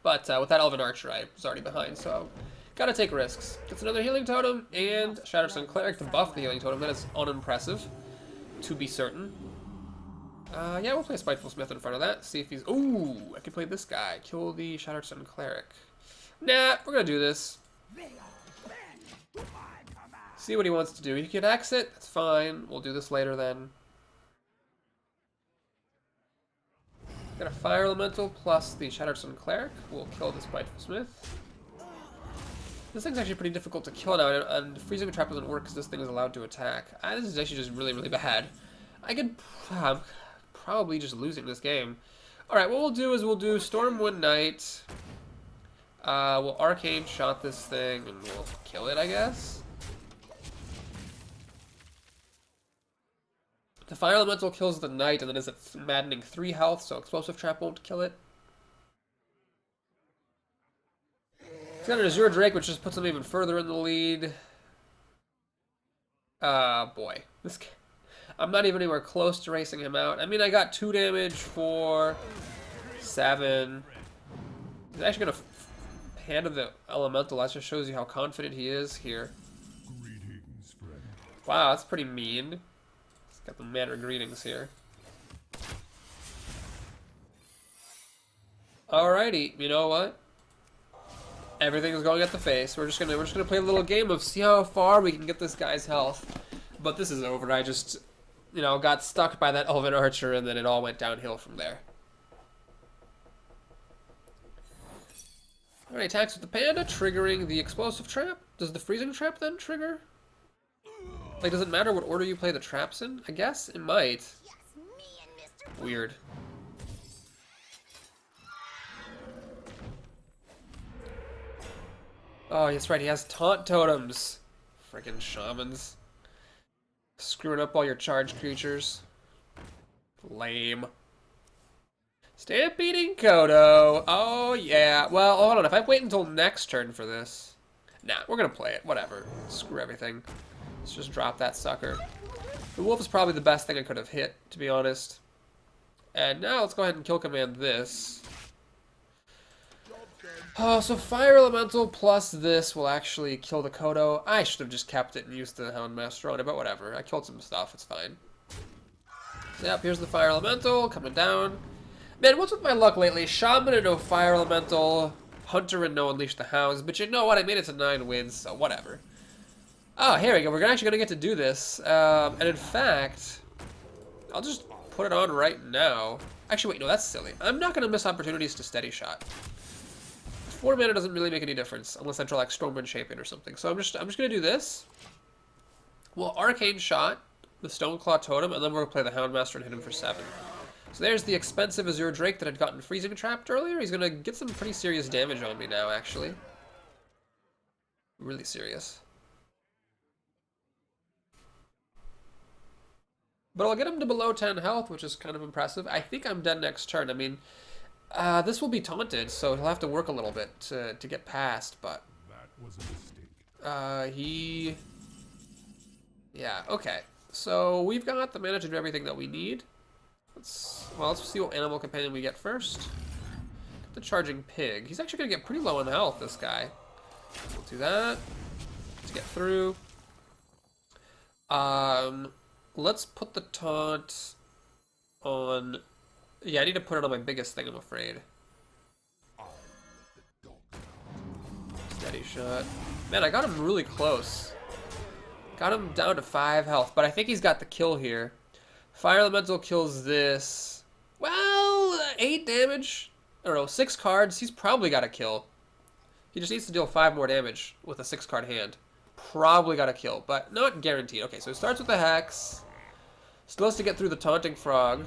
But with that Elven Archer, I was already behind, so gotta take risks. Gets another Healing Totem, and Shattered Sun Cleric to buff the Healing Totem. That is unimpressive, to be certain. Yeah, we'll play Spiteful Smith in front of that. See if he's... Ooh, I can play this guy. Kill the Shattered Sun Cleric. Nah, we're gonna do this. See what he wants to do. He can exit. That's fine. We'll do this later then. Got a Fire Elemental plus the Shattered Sun Cleric. We'll kill the Spiteful Smith. This thing's actually pretty difficult to kill now, and Freezing Trap doesn't work because this thing is allowed to attack. This is actually just really, really bad. I could... I'm probably just losing this game. Alright, what we'll do is we'll do Stormwind Knight. We'll Arcane Shot this thing, and we'll kill it, I guess. The Fire Elemental kills the Knight, and then is it maddening 3 health, so Explosive Trap won't kill it. He's got an Azure Drake, which just puts him even further in the lead. Boy. I'm not even anywhere close to racing him out. I mean, I got 2 damage for 7. He's actually going to hand of the Elemental. That just shows you how confident he is here. Greetings, friend. Wow, that's pretty mean. He's got the Manner Greetings here. Alrighty, you know what? Everything is going at the face. We're just gonna play a little game of see how far we can get this guy's health. But this is over. I just, you know, got stuck by that Elven Archer, and then it all went downhill from there. Alright, attacks with the Panda, triggering the Explosive Trap. Does the Freezing Trap then trigger? Like, does it matter what order you play the traps in? I guess it might. Weird. Oh, that's right, he has Taunt Totems. Friggin' Shamans. Screwing up all your charged creatures. Lame. Stampeding Kodo. Oh, yeah. Well, hold on. If I wait until next turn for this... Nah, we're gonna play it. Whatever. Screw everything. Let's just drop that sucker. The wolf is probably the best thing I could have hit, to be honest. And now let's go ahead and kill command this. Oh, so Fire Elemental plus this will actually kill the Kodo. I should have just kept it and used the Houndmaster on it, but whatever. I killed some stuff, it's fine. So, yep, here's the Fire Elemental coming down. Man, what's with my luck lately? Shaman and no Fire Elemental, Hunter and no Unleash the Hounds, but you know what? I made it to 9 wins, so whatever. Oh, here we go. We're actually going to get to do this. And in fact, I'll just put it on right now. Actually, wait, no, that's silly. I'm not going to miss opportunities to Steady Shot. 4 mana doesn't really make any difference unless I draw like Stormwind Champion or something. So I'm just gonna do this. We'll Arcane Shot the Stoneclaw Totem, and then we'll play the Houndmaster and hit him for 7. So there's the expensive Azure Drake that had gotten freezing trapped earlier. He's gonna get some pretty serious damage on me now, actually. Really serious. But I'll get him to below 10 health, which is kind of impressive. I think I'm dead next turn. I mean, this will be taunted, so he'll have to work a little bit to get past, but... That was a mistake. Yeah, okay. So we've got the mana to do everything that we need. Let's see what animal companion we get first. Get the charging pig. He's actually gonna get pretty low on health, this guy. We'll do that to get through. Let's put the taunt on... Yeah, I need to put it on my biggest thing, I'm afraid. Steady shot. Man, I got him really close. Got him down to 5 health, but I think he's got the kill here. Fire Elemental kills this. Well, 8 damage. I don't know, 6 cards. He's probably got a kill. He just needs to deal 5 more damage with a 6-card hand. Probably got a kill, but not guaranteed. Okay, so it starts with the Hex. Still has to get through the Taunting Frog.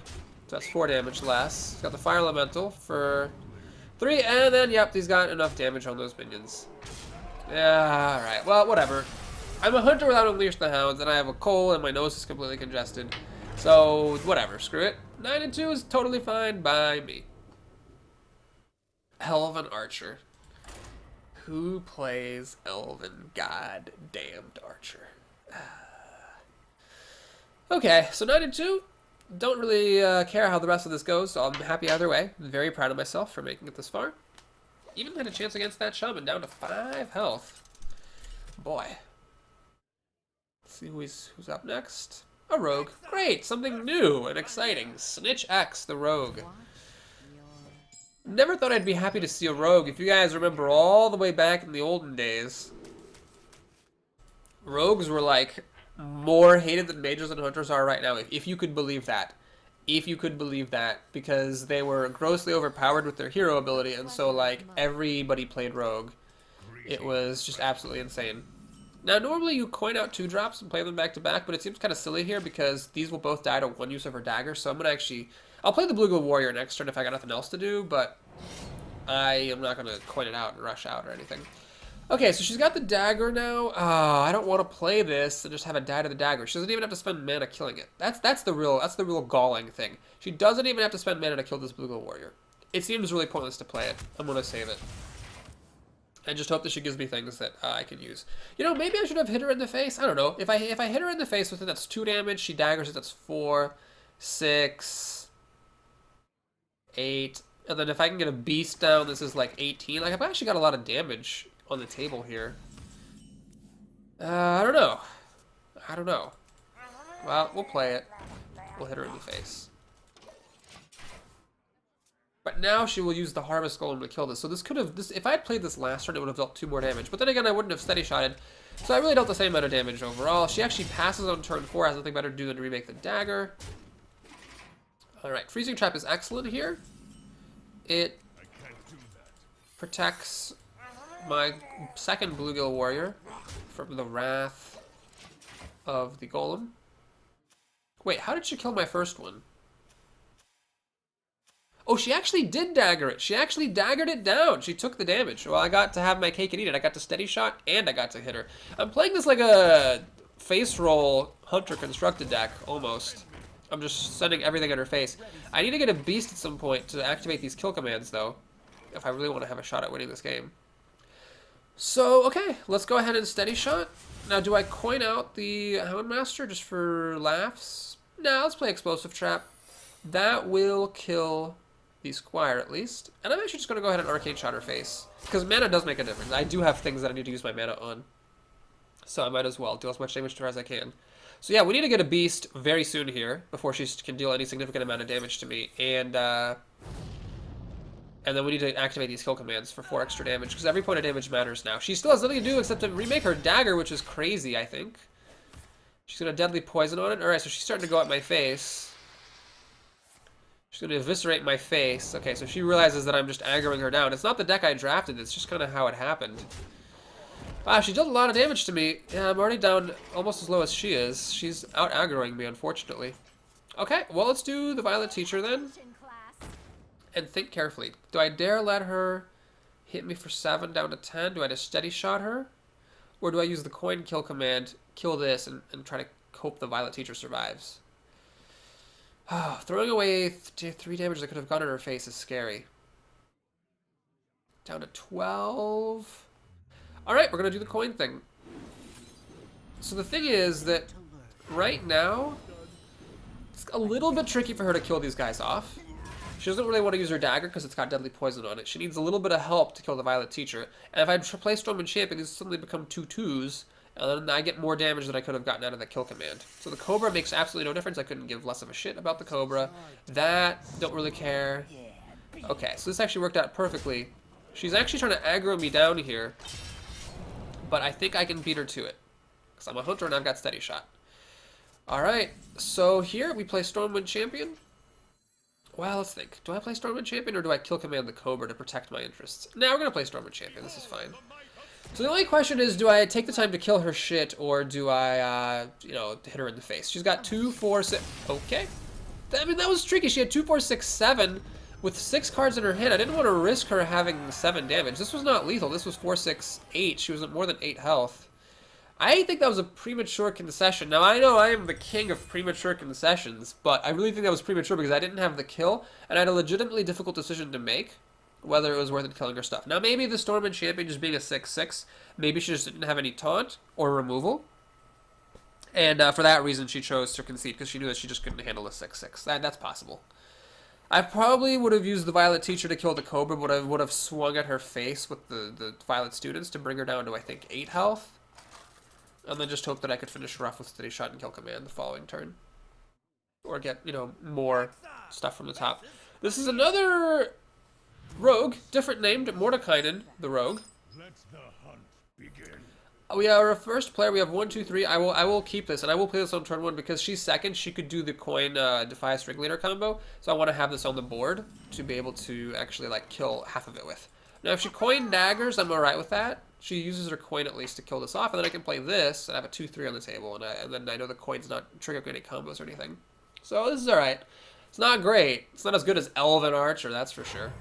So that's 4 damage less. He's got the Fire Elemental for 3, and then, yep, he's got enough damage on those minions. Yeah, alright. Well, whatever. I'm a hunter without Unleash the Hounds, and I have a cold, and my nose is completely congested. So, whatever. Screw it. 9 and 2 is totally fine by me. Elven Archer. Who plays Elven goddamned Archer? Okay, so 9 and 2. Don't really care how the rest of this goes, so I'm happy either way. I'm very proud of myself for making it this far. Even had a chance against that shaman, down to 5 health. Boy. Let's see who's up next. A rogue. Great, something new and exciting. Snitch X, the rogue. Never thought I'd be happy to see a rogue. If you guys remember all the way back in the olden days, rogues were like more hated than mages and hunters are right now, if you could believe that. If you could believe that, because they were grossly overpowered with their hero ability, and so like everybody played rogue. It was just absolutely insane. Now normally you coin out 2 drops and play them back to back, but it seems kind of silly here because these will both die to 1 use of her dagger, so I'm gonna actually... I'll play the Bluegill Warrior next turn if I got nothing else to do, but I am not gonna coin it out and rush out or anything. Okay, so she's got the dagger now. I don't want to play this and just have it die to the dagger. She doesn't even have to spend mana killing it. That's the real galling thing. She doesn't even have to spend mana to kill this Bluegill Warrior. It seems really pointless to play it. I'm gonna save it. I just hope that she gives me things that I can use. You know, maybe I should have hit her in the face. I don't know. If I hit her in the face with it, that's 2 damage. She daggers it, that's 4, 6, 8. And then if I can get a beast down, this is like 18. Like, I've actually got a lot of damage on the table here. I don't know. I don't know. Well, we'll play it. We'll hit her in the face. But now she will use the Harvest Golem to kill this. So this could have... if I had played this last turn, it would have dealt 2 more damage. But then again, I wouldn't have steady shotted. So I really dealt the same amount of damage overall. She actually passes on turn 4, has nothing better to do than to remake the dagger. Alright, Freezing Trap is excellent here. It protects my second Bluegill Warrior from the wrath of the Golem. Wait, how did she kill my first one? Oh, she actually did dagger it. She actually daggered it down. She took the damage. Well, I got to have my cake and eat it. I got to steady shot, and I got to hit her. I'm playing this like a face roll Hunter constructed deck, almost. I'm just sending everything at her face. I need to get a beast at some point to activate these kill commands, though, if I really want to have a shot at winning this game. So, okay, let's go ahead and steady shot. Now, do I coin out the Houndmaster just for laughs? No, let's play Explosive Trap. That will kill the Squire, at least. And I'm actually just going to go ahead and Arcane Shot her face. Because mana does make a difference. I do have things that I need to use my mana on. So I might as well deal as much damage to her as I can. So yeah, we need to get a beast very soon here before she can deal any significant amount of damage to me. And then we need to activate these kill commands for 4 extra damage, because every point of damage matters now. She still has nothing to do except to remake her dagger, which is crazy, I think. She's going to deadly poison on it. Alright, so she's starting to go at my face. She's going to eviscerate my face. Okay, so she realizes that I'm just aggroing her down. It's not the deck I drafted, it's just kind of how it happened. Wow, she dealt a lot of damage to me. Yeah, I'm already down almost as low as she is. She's out aggroing me, unfortunately. Okay, well, let's do the Violet Teacher then. And think carefully. Do I dare let her hit me for 7 down to 10? Do I just steady shot her? Or do I use the coin kill command, kill this, and try to hope the Violet Teacher survives? Throwing away 3 damage that could have gone in her face is scary. Down to 12. Alright, we're going to do the coin thing. So the thing is that right now, it's a little bit tricky for her to kill these guys off. She doesn't really want to use her dagger because it's got deadly poison on it. She needs a little bit of help to kill the Violet Teacher. And if I play Stormwind Champion, these suddenly become 2/2s. And then I get more damage than I could have gotten out of that kill command. So the Cobra makes absolutely no difference. I couldn't give less of a shit about the Cobra. That, don't really care. Okay, so this actually worked out perfectly. She's actually trying to aggro me down here. But I think I can beat her to it. Because I'm a hunter and I've got steady shot. Alright, so here we play Stormwind Champion. Well, let's think. Do I play Stormwind Champion or do I kill command the Cobra to protect my interests? Now we're going to play Stormwind Champion. This is fine. So the only question is, do I take the time to kill her shit, or do I, you know, hit her in the face? She's got 2, 4, 6... Okay. I mean, that was tricky. She had 2, 4, 6, 7 with 6 cards in her hand. I didn't want to risk her having 7 damage. This was not lethal. This was 4, 6, 8. She was at more than 8 health. I think that was a premature concession. Now, I know I am the king of premature concessions, but I really think that was premature because I didn't have the kill, and I had a legitimately difficult decision to make. Whether it was worth it killing her stuff. Now, maybe the Stormwind Champion just being a 6/6, maybe she just didn't have any taunt or removal. And for that reason, she chose to concede because she knew that she just couldn't handle a 6/6. That's possible. I probably would have used the Violet Teacher to kill the Cobra, but I would have swung at her face with the Violet Students to bring her down to, I think, 8 health. And then just hope that I could finish her off with Steady Shot and Kill Command the following turn. Or get, you know, more stuff from the top. This is another... Rogue, different named, Mordekainen, the Rogue. Let the hunt begin. We are a first player. We have 1, 2, 3. I will keep this, and I will play this on turn 1 because she's second. She could do the coin Defias Ringleader combo, so I want to have this on the board to be able to actually like kill half of it with. Now, if she coin daggers, I'm alright with that. She uses her coin at least to kill this off, and then I can play this and have a 2/3 on the table, and then I know the coin's not triggering any combos or anything. So this is alright. It's not great. It's not as good as Elven Archer, that's for sure.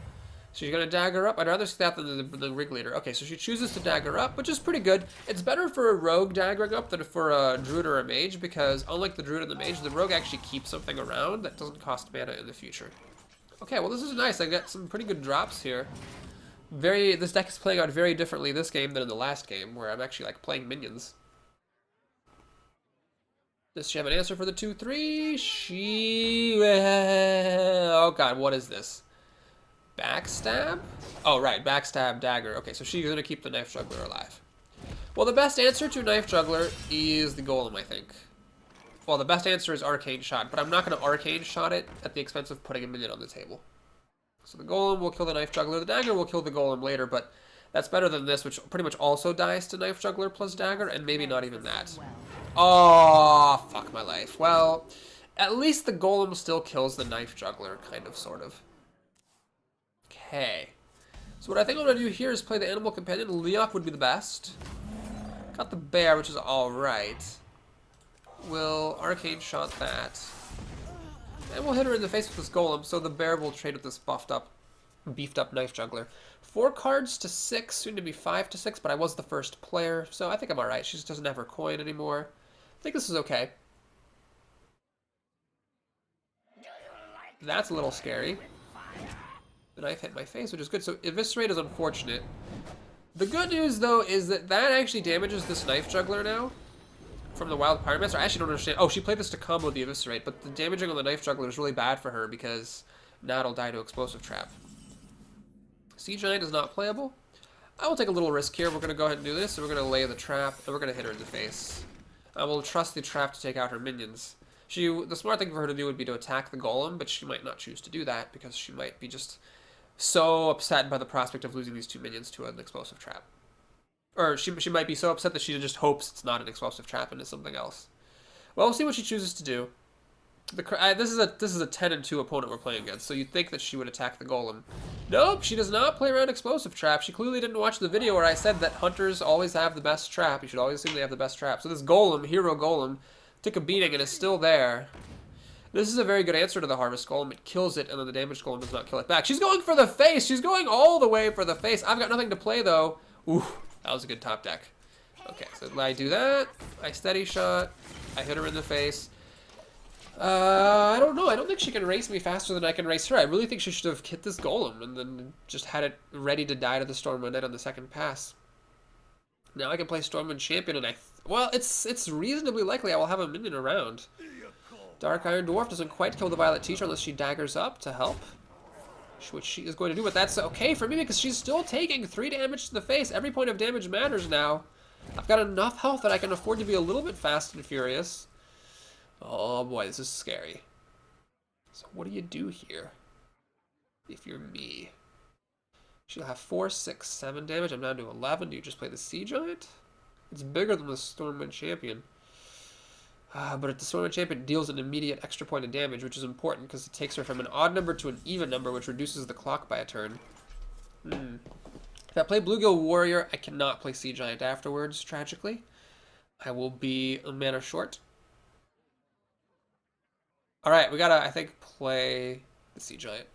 So you're going to dagger up? I'd rather see that than the Ringleader. Okay, so she chooses to dagger up, which is pretty good. It's better for a Rogue daggering up than for a Druid or a Mage, because unlike the Druid and the Mage, the Rogue actually keeps something around that doesn't cost mana in the future. Okay, well this is nice. I got some pretty good drops here. This deck is playing out very differently this game than in the last game, where I'm actually like playing minions. Does she have an answer for the 2/3? Oh god, what is this? Backstab? Oh, right. Backstab, dagger. Okay, so she's going to keep the Knife Juggler alive. Well, the best answer to Knife Juggler is the Golem, I think. Well, the best answer is Arcane Shot, but I'm not going to Arcane Shot it at the expense of putting a minion on the table. So the Golem will kill the Knife Juggler. The Dagger will kill the Golem later, but that's better than this, which pretty much also dies to Knife Juggler plus Dagger, and maybe not even that. Oh, fuck my life. Well, at least the Golem still kills the Knife Juggler, kind of, sort of. Okay. So what I think I'm going to do here is play the Animal Companion. Leok would be the best. Got the Bear, which is alright. We'll Arcane Shot that. And we'll hit her in the face with this Golem, so the Bear will trade with this beefed up Knife Juggler. 4 cards to 6, soon to be 5 to 6, but I was the first player, so I think I'm alright. She just doesn't have her coin anymore. I think this is okay. That's a little scary. The knife hit my face, which is good. So Eviscerate is unfortunate. The good news, though, is that actually damages this Knife Juggler now from the Wild Pyromancer. I actually don't understand. Oh, she played this to combo the Eviscerate, but the damaging on the Knife Juggler is really bad for her because now it'll die to Explosive Trap. Sea Giant is not playable. I will take a little risk here. We're going to go ahead and do this, and we're going to lay the trap, and we're going to hit her in the face. I will trust the trap to take out her minions. The smart thing for her to do would be to attack the Golem, but she might not choose to do that because she might be just so upset by the prospect of losing these 2 minions to an Explosive Trap. Or she might be so upset that she just hopes it's not an Explosive Trap and is something else. Well, we'll see what she chooses to do. This is a 10 and 2 opponent we're playing against, so you'd think that she would attack the Golem. Nope, she does not play around Explosive Trap. She clearly didn't watch the video where I said that hunters always have the best trap. You should always assume they have the best trap. So this Golem, Hero Golem, took a beating and is still there. This is a very good answer to the Harvest Golem. It kills it, and then the Damage Golem does not kill it back. She's going for the face! She's going all the way for the face. I've got nothing to play, though. Ooh, that was a good top deck. Okay, so I do that. I steady shot. I hit her in the face. I don't know. I don't think she can race me faster than I can race her. I really think she should have hit this Golem and then just had it ready to die to the Stormwind Knight on the second pass. Now I can play Stormwind Champion, and well, it's reasonably likely I will have a minion around. Dark Iron Dwarf doesn't quite kill the Violet Teacher unless she daggers up to help, which she is going to do, but that's okay for me because she's still taking 3 damage to the face. Every point of damage matters now. I've got enough health that I can afford to be a little bit fast and furious. Oh boy, this is scary. So what do you do here if you're me? She'll have 4, 6, 7 damage. I'm down to 11. Do you just play the Sea Giant? It's bigger than the Stormwind Champion. But if the Stormwind Champion deals an immediate extra point of damage, which is important because it takes her from an odd number to an even number, which reduces the clock by a turn. If I play Bluegill Warrior, I cannot play Sea Giant afterwards, tragically. I will be a mana short. Alright, we gotta, I think, play the Sea Giant.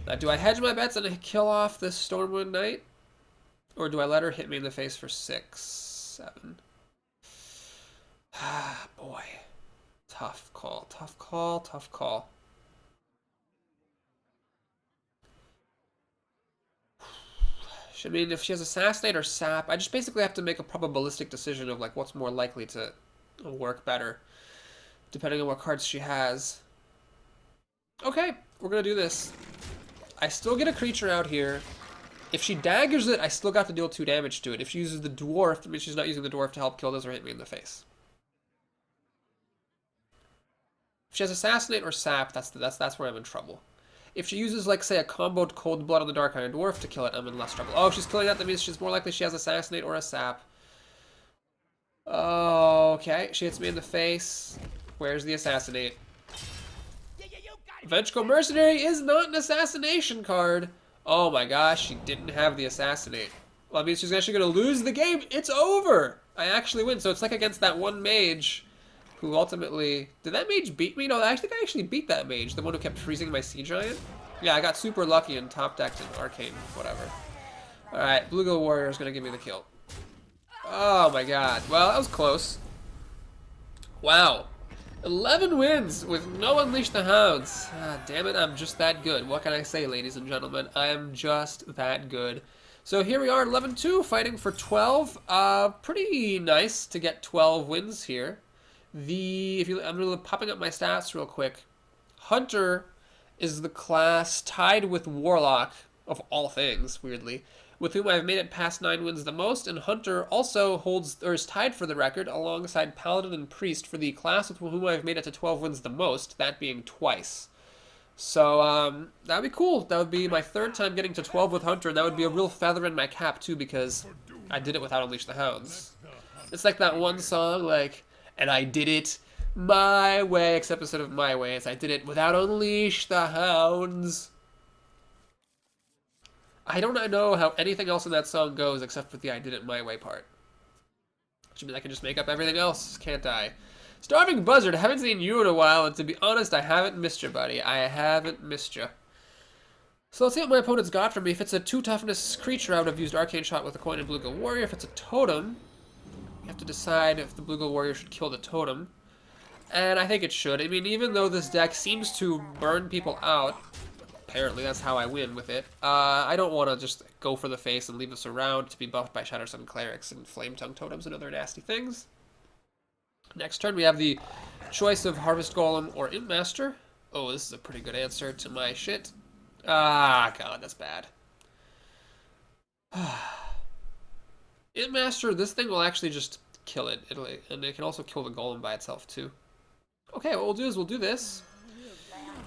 Now, do I hedge my bets and kill off this Stormwind Knight? Or do I let her hit me in the face for 6, 7? Ah, boy. Tough call, tough call, tough call. I mean, if she has Assassinate or Sap, I just basically have to make a probabilistic decision of like what's more likely to work better, depending on what cards she has. Okay, we're gonna do this. I still get a creature out here. If she daggers it, I still got to deal 2 damage to it. If she uses the Dwarf, that means she's not using the Dwarf to help kill this or hit me in the face. If she has Assassinate or Sap, that's where I'm in trouble. If she uses, like, say, a comboed Cold Blood on the Dark Iron Dwarf to kill it, I'm in less trouble. Oh, she's killing that. That means she's more likely she has Assassinate or a Sap. Okay, she hits me in the face. Where's the Assassinate? Vengeful Mercenary is not an assassination card. Oh my gosh, she didn't have the Assassinate. Well, that means she's actually going to lose the game. It's over! I actually win. So it's like against that one mage who ultimately... Did that mage beat me? No, I think I actually beat that mage, the one who kept freezing my Sea Giant. Yeah, I got super lucky and top decked and arcane, whatever. Alright, Bluegill Warrior is going to give me the kill. Oh my god. Well, that was close. Wow. 11 wins with no Unleash the Hounds. Ah, damn it, I'm just that good. What can I say, ladies and gentlemen? I am just that good. So here we are, 11-2, fighting for 12. Pretty nice to get 12 wins here. I'm really popping up my stats real quick. Hunter is the class tied with Warlock, of all things, weirdly, with whom I've made it past 9 wins the most, and Hunter also is tied for the record alongside Paladin and Priest for the class with whom I've made it to 12 wins the most, that being twice. So, that would be cool. That would be my 3rd time getting to 12 with Hunter, and that would be a real feather in my cap, too, because I did it without Unleash the Hounds. It's like that one song, like, and I did it my way, except instead of my way, it's I did it without Unleash the Hounds. I don't know how anything else in that song goes except for the I did it my way part. Which means I can just make up everything else, can't I? Starving Buzzard, I haven't seen you in a while, and to be honest, I haven't missed you, buddy. I haven't missed you. So let's see what my opponent's got for me. If it's a 2 toughness creature, I would have used Arcane Shot with a coin and Bluegill Warrior. If it's a totem, you have to decide if the Bluegill Warrior should kill the totem. And I think it should. I mean, even though this deck seems to burn people out, apparently that's how I win with it, I don't want to just go for the face and leave this around to be buffed by Shattersun Clerics and Flame Tongue Totems and other nasty things. Next turn we have the choice of Harvest Golem or Imp Master. Oh, this is a pretty good answer to my shit. Ah, god, that's bad. Imp Master, this thing will actually just kill it. And it can also kill the Golem by itself, too. Okay, what we'll do is we'll do this.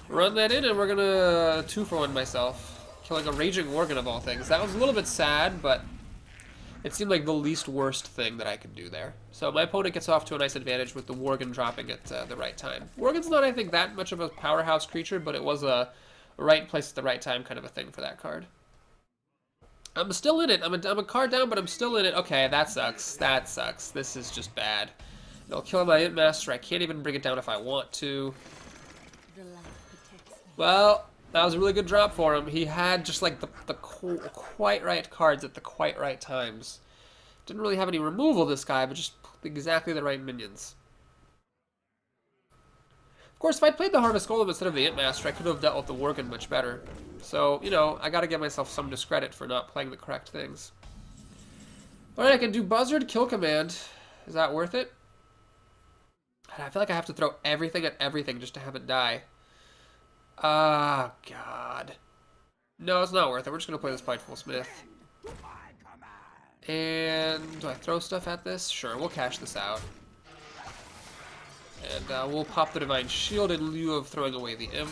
Run that in, and we're gonna 2-for-1 myself. Killing a Raging Worgen of all things. That was a little bit sad, but it seemed like the least worst thing that I could do there. So my opponent gets off to a nice advantage with the Worgen dropping at the right time. Worgen's not, I think, that much of a powerhouse creature, but it was a right place at the right time kind of a thing for that card. I'm still in it. I'm a card down, but I'm still in it. Okay, that sucks. That sucks. This is just bad. They'll kill my Imp Master. I can't even bring it down if I want to. The light protects me. Well, that was a really good drop for him. He had just like the quite right cards at the quite right times. Didn't really have any removal, this guy, but just exactly the right minions. Of course, if I'd played the Harvest Golem instead of the Imp Master, I could have dealt with the Worgen much better. So, you know, I gotta give myself some discredit for not playing the correct things. Alright, I can do Buzzard, Kill Command. Is that worth it? I feel like I have to throw everything at everything just to have it die. Ah, God. No, it's not worth it. We're just gonna play this Spiteful Smith. And do I throw stuff at this? Sure, we'll cash this out. And we'll pop the Divine Shield in lieu of throwing away the Imp.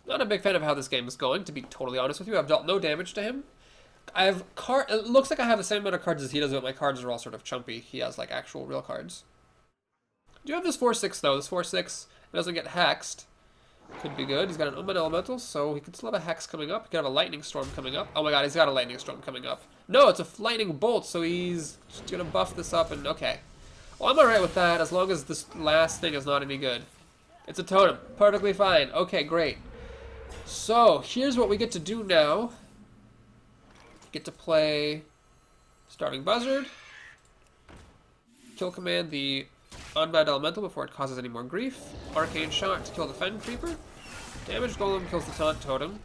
Not a big fan of how this game is going, to be totally honest with you. I've dealt no damage to him. It looks like I have the same amount of cards as he does, but my cards are all sort of chumpy. He has, like, actual real cards. I do have this 4-6, though. This 4-6 doesn't get hexed. Could be good. He's got an Undead Elemental, so he could still have a Hex coming up. He could have a Lightning Storm coming up. Oh my god, he's got a Lightning Storm coming up. No, it's a Lightning Bolt, so he's just gonna buff this up and okay. Well, I'm alright with that, as long as this last thing is not any good. It's a totem. Perfectly fine. Okay, great. So, here's what we get to do now. Get to play Starving Buzzard. Kill Command the Unbound Elemental before it causes any more grief. Arcane Shot to kill the Fen Creeper. Damage Golem kills the Taunt Totem.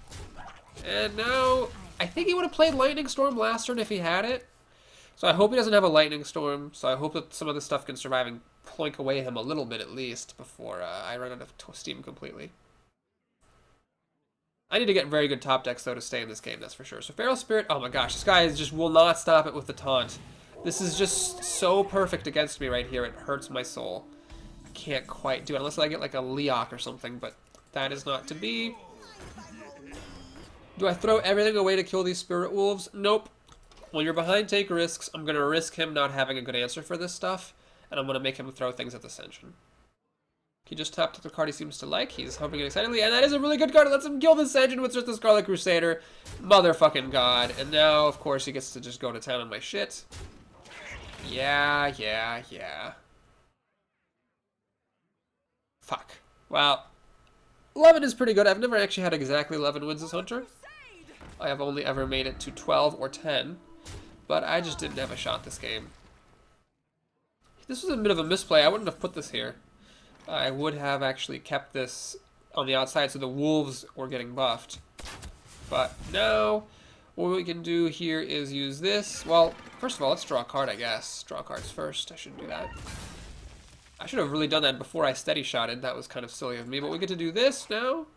And now, I think he would have played Lightning Storm last turn if he had it. So I hope he doesn't have a Lightning Storm. So I hope that some of this stuff can survive and ploink away him a little bit at least before I run out of steam completely. I need to get very good top decks though to stay in this game, that's for sure. So Feral Spirit, oh my gosh, this guy just will not stop it with the taunt. This is just so perfect against me right here, it hurts my soul. I can't quite do it unless I get like a Leok or something, but that is not to be. Do I throw everything away to kill these Spirit Wolves? Nope. When you're behind Take Risks, I'm going to risk him not having a good answer for this stuff, and I'm going to make him throw things at the Ascension. He just tapped the card he seems to like. He's hoping excitedly, and that is a really good card. It lets him kill the Ascension with just the Scarlet Crusader. Motherfucking god. And now, of course, he gets to just go to town on my shit. Yeah. Fuck. Well, 11 is pretty good. I've never actually had exactly 11 wins as Hunter. I have only ever made it to 12 or 10. But I just didn't have a shot this game. This was a bit of a misplay. I wouldn't have put this here. I would have actually kept this on the outside so the wolves were getting buffed. But now, what we can do here is use this. Well, first of all, let's draw a card, I guess. Draw cards first. I shouldn't do that. I should have really done that before I steady shotted. That was kind of silly of me. But we get to do this now.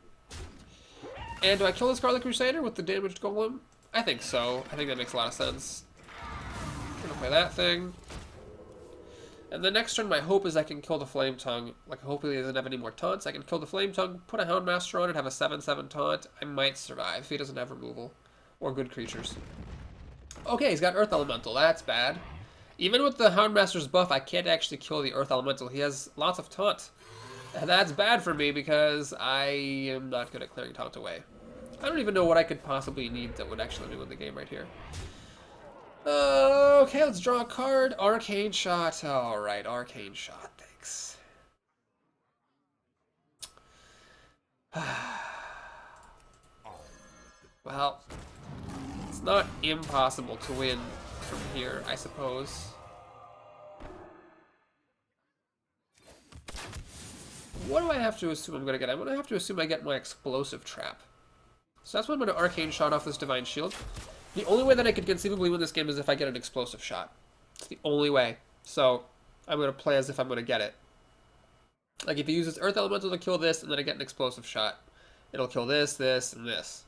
And do I kill the Scarlet Crusader with the damaged golem? I think so. I think that makes a lot of sense. I'm gonna play that thing. And the next turn, my hope is I can kill the Flame Tongue. Like, hopefully he doesn't have any more taunts. I can kill the Flame Tongue, put a Houndmaster on it, have a 7/7 taunt. I might survive if he doesn't have removal. Or good creatures. Okay, he's got Earth Elemental. That's bad. Even with the Houndmaster's buff, I can't actually kill the Earth Elemental. He has lots of taunt. And that's bad for me because I am not good at clearing taunt away. I don't even know what I could possibly need that would actually win the game right here. Okay, let's draw a card. Arcane Shot. Alright, Arcane Shot. Thanks. Well, it's not impossible to win from here, I suppose. What do I have to assume I'm going to get? I'm going to have to assume I get my Explosive Trap. So that's why I'm going to Arcane Shot off this Divine Shield. The only way that I could conceivably win this game is if I get an Explosive Shot. It's the only way. So I'm going to play as if I'm going to get it. Like if he uses Earth Elemental to kill this and then I get an Explosive Shot, it'll kill this, this, and this.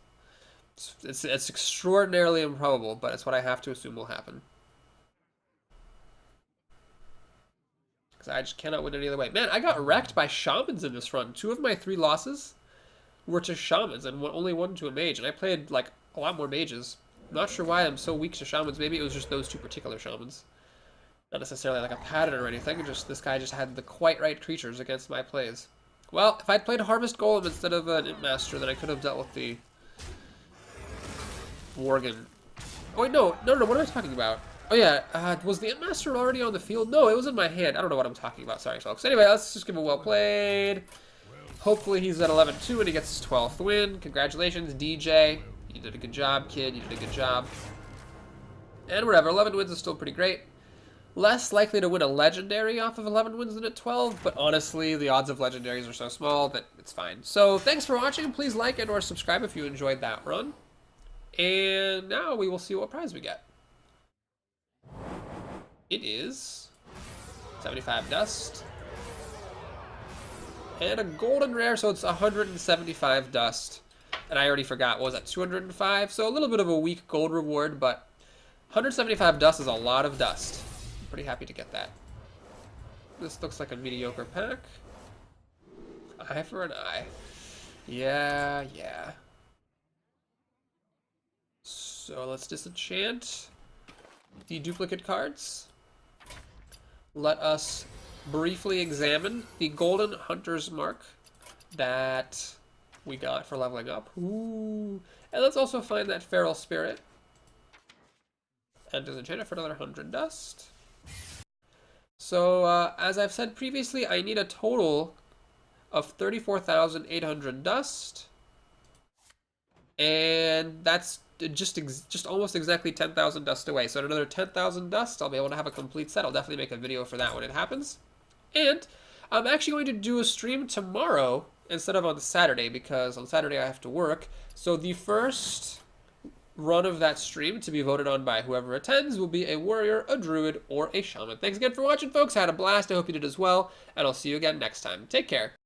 It's extraordinarily improbable, but it's what I have to assume will happen. Because I just cannot win any other way. Man, I got wrecked by Shamans in this run. 2 of my 3 losses were to Shamans, and only 1 to a Mage. And I played, like, a lot more Mages. I'm not sure why I'm so weak to Shamans. Maybe it was just those 2 particular Shamans. Not necessarily like a pattern or anything. Just this guy just had the quite right creatures against my plays. Well, if I'd played Harvest Golem instead of an Imp Master, then I could have dealt with the Worgen. Oh wait, no, what am I talking about? Oh yeah, was the Master already on the field? No, it was in my hand. I don't know what I'm talking about. Sorry, folks. Anyway, let's just give him well played. Hopefully he's at 11-2 and he gets his 12th win. Congratulations, DJ. You did a good job, kid. You did a good job. And whatever, 11 wins is still pretty great. Less likely to win a Legendary off of 11 wins than at 12, but honestly, the odds of Legendaries are so small that it's fine. So thanks for watching. Please like and or subscribe if you enjoyed that run. And now we will see what prize we get. It is 75 dust. And a golden rare, so it's 175 dust. And I already forgot, what was that, 205? So a little bit of a weak gold reward, but 175 dust is a lot of dust. I'm pretty happy to get that. This looks like a mediocre pack. Eye for an eye. Yeah. So let's disenchant the duplicate cards. Let us briefly examine the Golden Hunter's Mark that we got for leveling up. Ooh. And let's also find that Feral Spirit. And disenchant it for another 100 dust. So, as I've said previously, I need a total of 34,800 dust. And that's just almost exactly 10,000 dust away. So another 10,000 dust, I'll be able to have a complete set. I'll definitely make a video for that when it happens. And I'm actually going to do a stream tomorrow instead of on Saturday, because on Saturday I have to work. So the first run of that stream to be voted on by whoever attends will be a warrior, a druid, or a shaman. Thanks again for watching, folks. I had a blast. I hope you did as well. And I'll see you again next time. Take care.